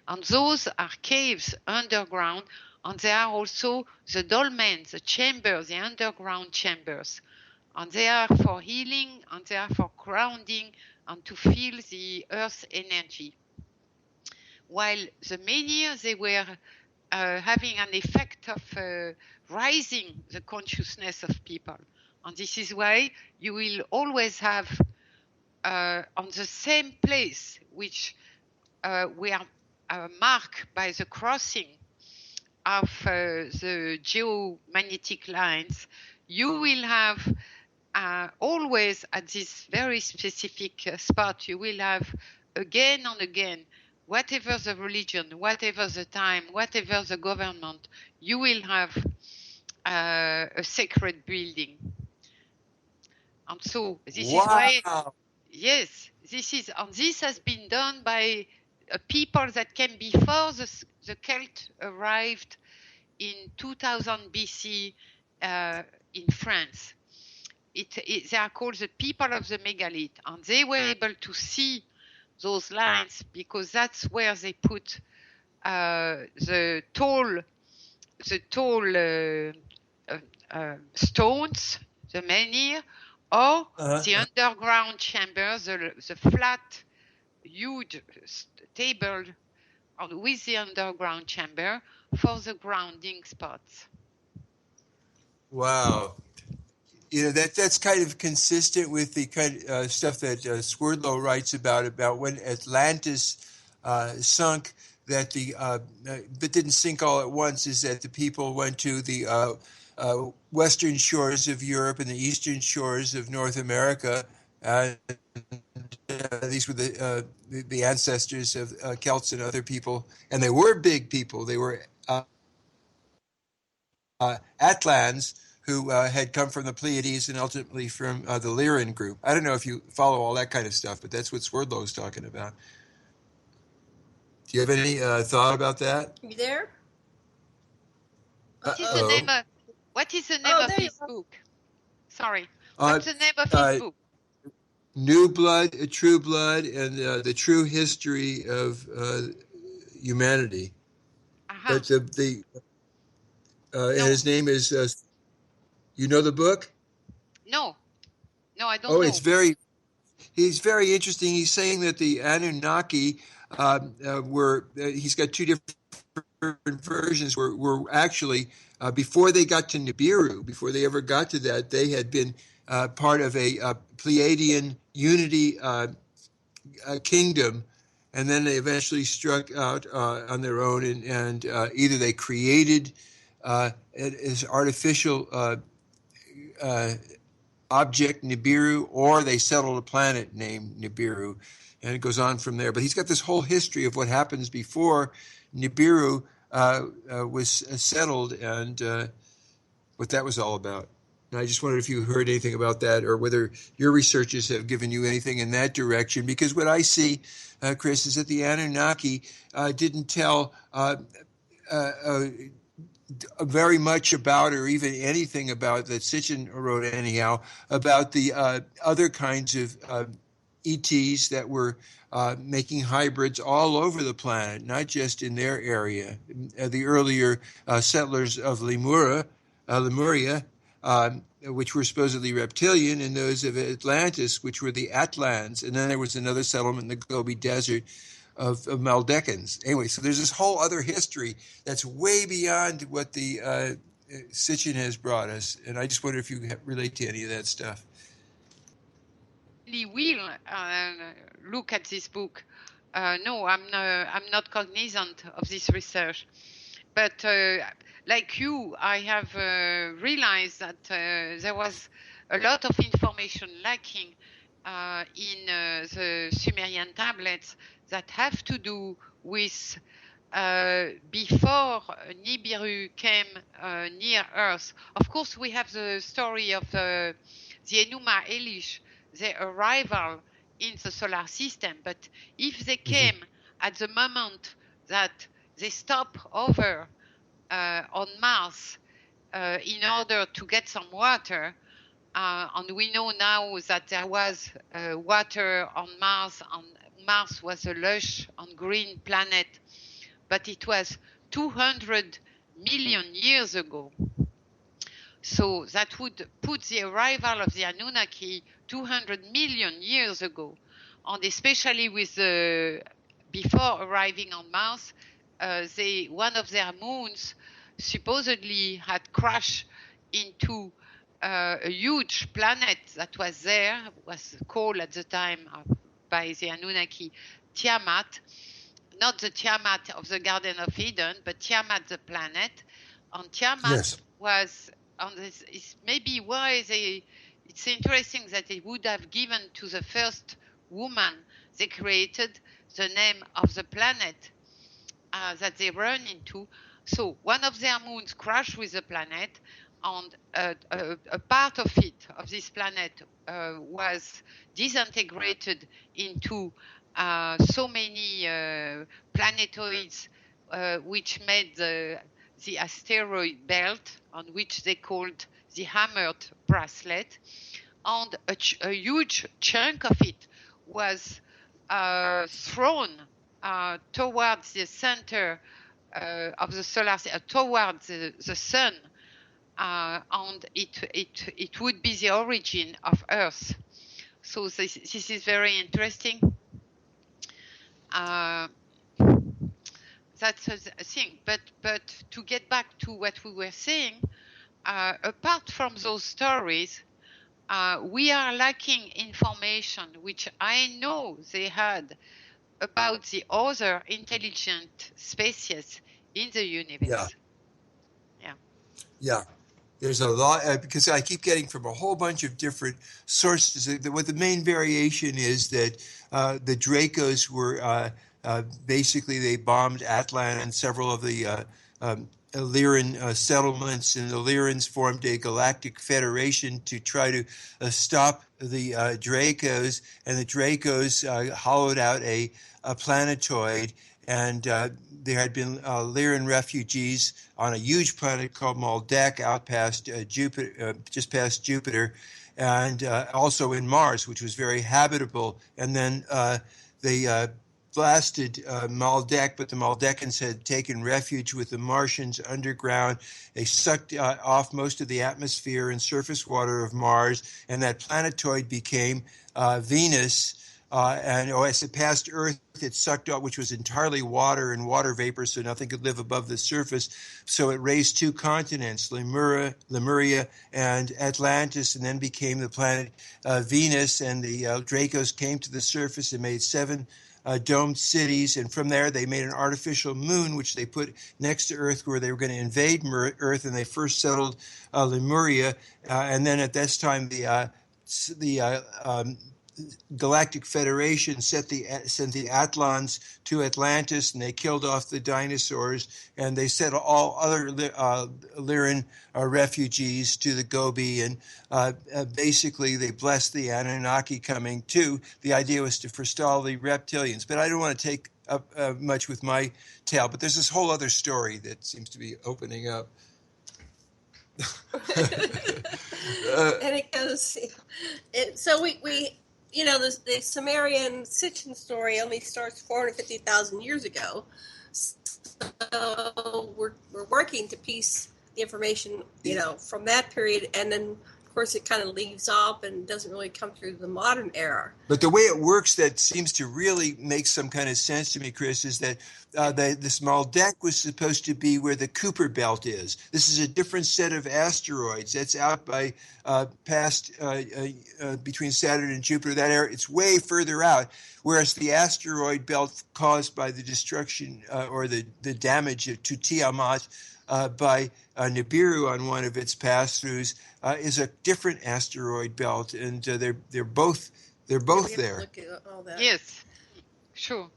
And those are caves underground, and there are also the dolmens, the chambers, the underground chambers. And they are for healing, and they are for grounding and to feel the earth's energy. While the menhir, they were having an effect of rising the consciousness of people. And this is why you will always have on the same place, which were marked by the crossing of the geomagnetic lines, you will have always at this very specific spot, you will have again and again, whatever the religion, whatever the time, whatever the government, you will have a sacred building. And so this is why, yes, this has been done by people that came before the Celt arrived in 2000 BC in France. They are called the people of the megalith, and they were able to see those lines because that's where they put the tall stones, the menhir, or the underground chambers, the flat, huge table with the underground chamber for the grounding spots. Wow. You know, that's kind of consistent with the kind of stuff that Swerdlow writes about when Atlantis sunk, that but didn't sink all at once, is that the people went to the western shores of Europe and the eastern shores of North America. These were the ancestors of Celts and other people, and they were big people. They were Atlans, who had come from the Pleiades and ultimately from the Lyran group. I don't know if you follow all that kind of stuff, but that's what Swerdlow is talking about. Do you have any thought about that? You there? What is the name of his book? Sorry. What's the name of his book? New Blood, True Blood, and the True History of Humanity. But and his name is... you know the book? No, I don't know. He's very interesting. He's saying that the Anunnaki he's got two different versions, were actually, before they got to Nibiru, before they ever got to that, they had been part of a Pleiadian unity kingdom, and then they eventually struck out on their own, and either they created as artificial object Nibiru, or they settled a planet named Nibiru, and it goes on from there. But he's got this whole history of what happens before Nibiru was settled, and what that was all about. And I just wondered if you heard anything about that, or whether your researchers have given you anything in that direction. Because what I see, Chris, is that the Anunnaki didn't tell very much about, or even anything about, that Sitchin wrote anyhow, about the other kinds of ETs that were making hybrids all over the planet, not just in their area. The earlier settlers of Lemuria, which were supposedly reptilian, and those of Atlantis, which were the Atlans. And then there was another settlement in the Gobi Desert of Maldecans. Anyway, so there's this whole other history that's way beyond what the Sitchin has brought us. And I just wonder if you relate to any of that stuff. We will look at this book. No, I'm not cognizant of this research. But like you, I have realized that there was a lot of information lacking in the Sumerian tablets that have to do with before Nibiru came near Earth. Of course, we have the story of the Enuma Elish, their arrival in the solar system. But if they came at the moment that they stop over on Mars in order to get some water, and we know now that there was water on Mars, and Mars was a lush and green planet, but it was 200 million years ago. So that would put the arrival of the Anunnaki 200 million years ago. And especially with before arriving on Mars, one of their moons supposedly had crashed into a huge planet that was there, was called at the time by the Anunnaki Tiamat, not the Tiamat of the Garden of Eden, but Tiamat the planet. And Tiamat was, maybe why it's interesting that they would have given to the first woman they created the name of the planet that they run into. So one of their moons crashed with the planet, and a part of it, of this planet, was disintegrated into so many planetoids, which made the asteroid belt, on which they called the hammered bracelet, and a huge chunk of it was thrown towards the center of the solar system, towards the sun, and it would be the origin of Earth. So this is very interesting. That's a thing. But to get back to what we were saying, apart from those stories, we are lacking information, which I know they had, about the other intelligent species in the universe. Yeah. There's a lot, because I keep getting from a whole bunch of different sources. What the main variation is that the Dracos were basically, they bombed Atlan and several of the Illyrian settlements, and the Illyrians formed a galactic federation to try to stop the Dracos, and the Dracos hollowed out a planetoid, and there had been Lyran refugees on a huge planet called Maldek out past Jupiter, just past Jupiter, and also in Mars, which was very habitable. And then they blasted Maldek, but the Maldecans had taken refuge with the Martians underground. They sucked off most of the atmosphere and surface water of Mars, and that planetoid became Venus. And as it passed Earth, it sucked up, which was entirely water and water vapor, so nothing could live above the surface. So it raised two continents, Lemuria and Atlantis, and then became the planet Venus. And the Dracos came to the surface and made 7 domed cities, and from there they made an artificial moon, which they put next to Earth, where they were going to invade Earth, and they first settled Lemuria. And then at this time, the Galactic Federation sent the Atlans to Atlantis, and they killed off the dinosaurs, and they sent all other Lyran refugees to the Gobi, and basically they blessed the Anunnaki coming too. The idea was to forestall the reptilians, but I don't want to take up much with my tale, but there's this whole other story that seems to be opening up. And it goes, so we the Sumerian Sitchin story only starts 450,000 years ago. So we're working to piece the information, from that period, and then of course it kind of leaves off and doesn't really come through the modern era. But the way it works that seems to really make some kind of sense to me, Chris, is that this Maldek was supposed to be where the Kuiper Belt is. This is a different set of asteroids that's out by past between Saturn and Jupiter. That area, it's way further out, whereas the asteroid belt caused by the destruction or the damage to Tiamat by Nibiru on one of its pass-throughs is a different asteroid belt, and they're both there. Look at all that. Yes, sure.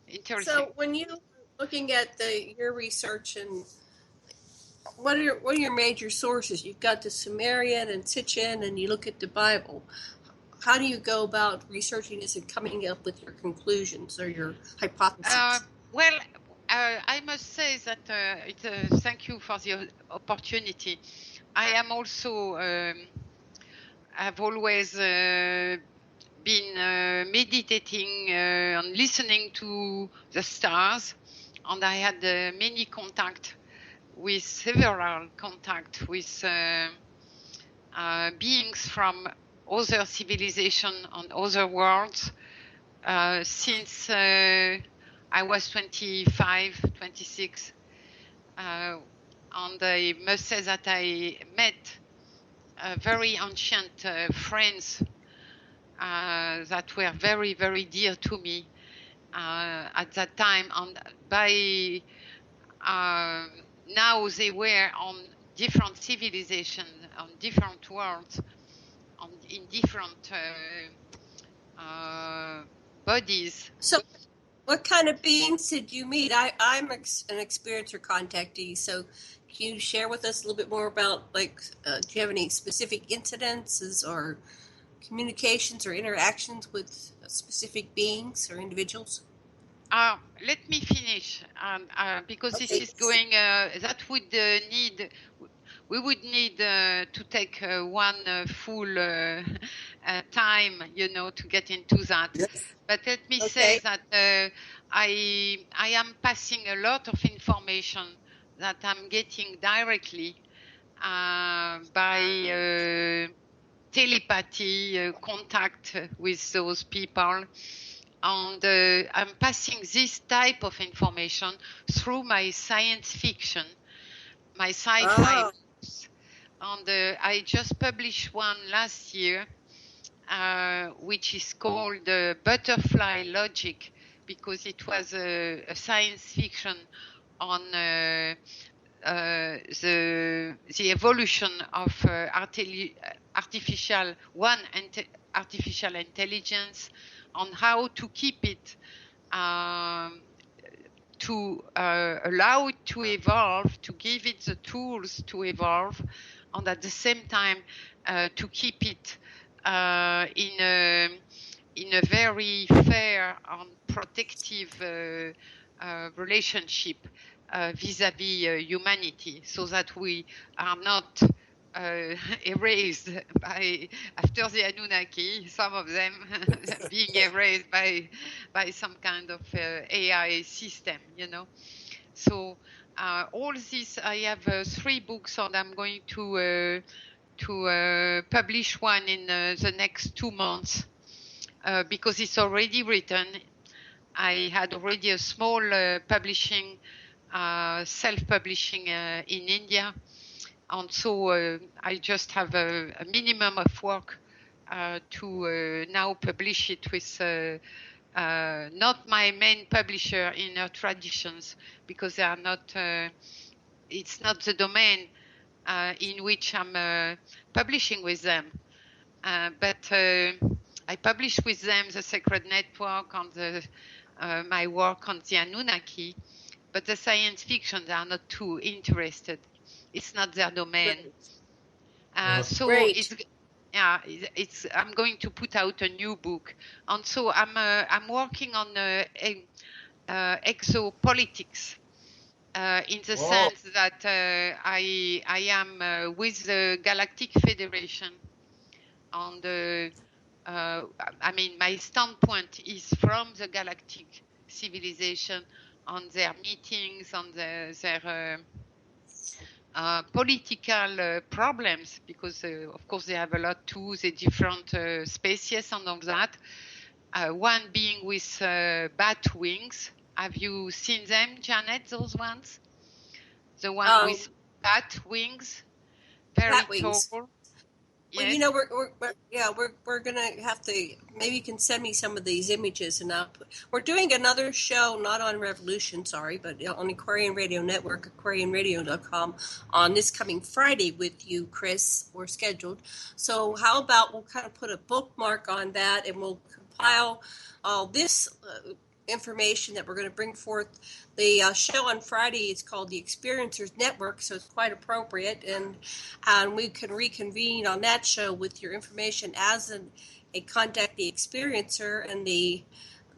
Interesting. So when you're looking at your research, and what are your major sources? You've got the Sumerian and Sitchin, and you look at the Bible. How do you go about researching this and coming up with your conclusions or your hypotheses? I must say that thank you for the opportunity. I am also I've always been meditating and listening to the stars, and I had many several contact with beings from other civilization and other worlds since I was 25, 26, and I must say that I met very ancient friends that were very, very dear to me at that time, and by now they were on different civilizations, on different worlds, in different bodies. So what kind of beings did you meet? I'm an experiencer contactee, so can you share with us a little bit more about, do you have any specific incidences or communications or interactions with specific beings or individuals? Let me finish, because this is going, that would we would need to take one full time, to get into that. Yes. But let me say that I am passing a lot of information that I'm getting directly by telepathy, contact with those people. And I'm passing this type of information through my science fiction, my sci-fi books. And I just published one last year, which is called Butterfly Logic, because it was a science fiction on the evolution of artificial intelligence, on how to keep it, to allow it to evolve, to give it the tools to evolve, and at the same time to keep it in a very fair and protective relationship vis-à-vis humanity, so that we are not erased after the Anunnaki, some of them being erased by some kind of AI system, So all this, I have 3 books, and I'm going to publish one in the next 2 months, because it's already written. I had already a small publishing, self-publishing in India. And so I just have a minimum of work to now publish it with not my main publisher in Traditions, because they are not. It's not the domain in which I'm publishing with them. But I published with them the Sacred Network on my work on the Anunnaki, but the science fiction, they are not too interested. It's not their domain. So I'm going to put out a new book, and so I'm working on exopolitics. In the sense that I am with the Galactic Federation, and I mean, my standpoint is from the galactic civilization on their meetings, on their political problems, because of course they have a lot too, the different species and all that. One being with bat wings. Have you seen them, Janet, those ones? The one with bat wings, very tall. Well, yes. you know, we're gonna have to. Maybe you can send me some of these images, and we're doing another show, not on Revolution, sorry, but on Aquarian Radio Network, aquarianradio.com, on this coming Friday with you, Chris. We're scheduled. So how about we'll kind of put a bookmark on that, and we'll compile all this information that we're going to bring forth. The show on Friday is called the Experiencers Network, so it's quite appropriate, and we can reconvene on that show with your information as a contact the experiencer, and the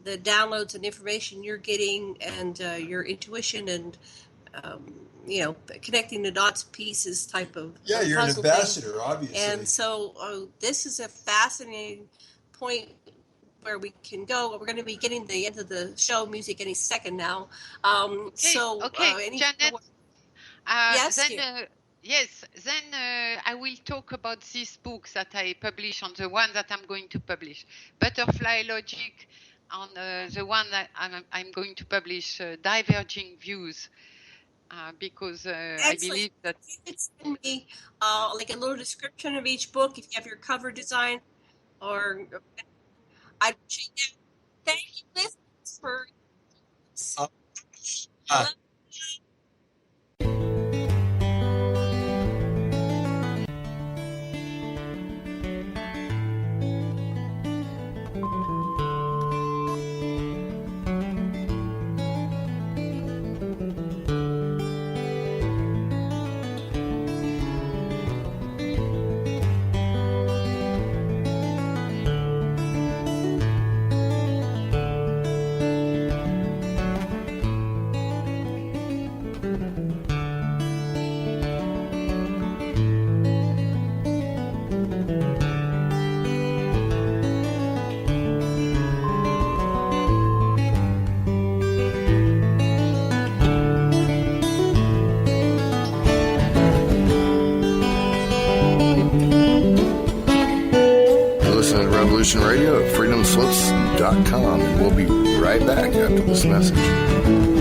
downloads and information you're getting, and your intuition, and connecting the dots pieces type of you're an ambassador thing. Obviously, and so this is a fascinating point where we can go. We're going to be getting the end of the show music any second now. Janet. Yes. Then I will talk about this book that I publish, on the one that I'm going to publish, Butterfly Logic, on the one that I'm going to publish, Diverging Views, because I believe that. You could send me like a little description of each book if you have your cover design, or. I appreciate that. Thank you, listeners, for. Radio at freedomslips.com, and we'll be right back after this message.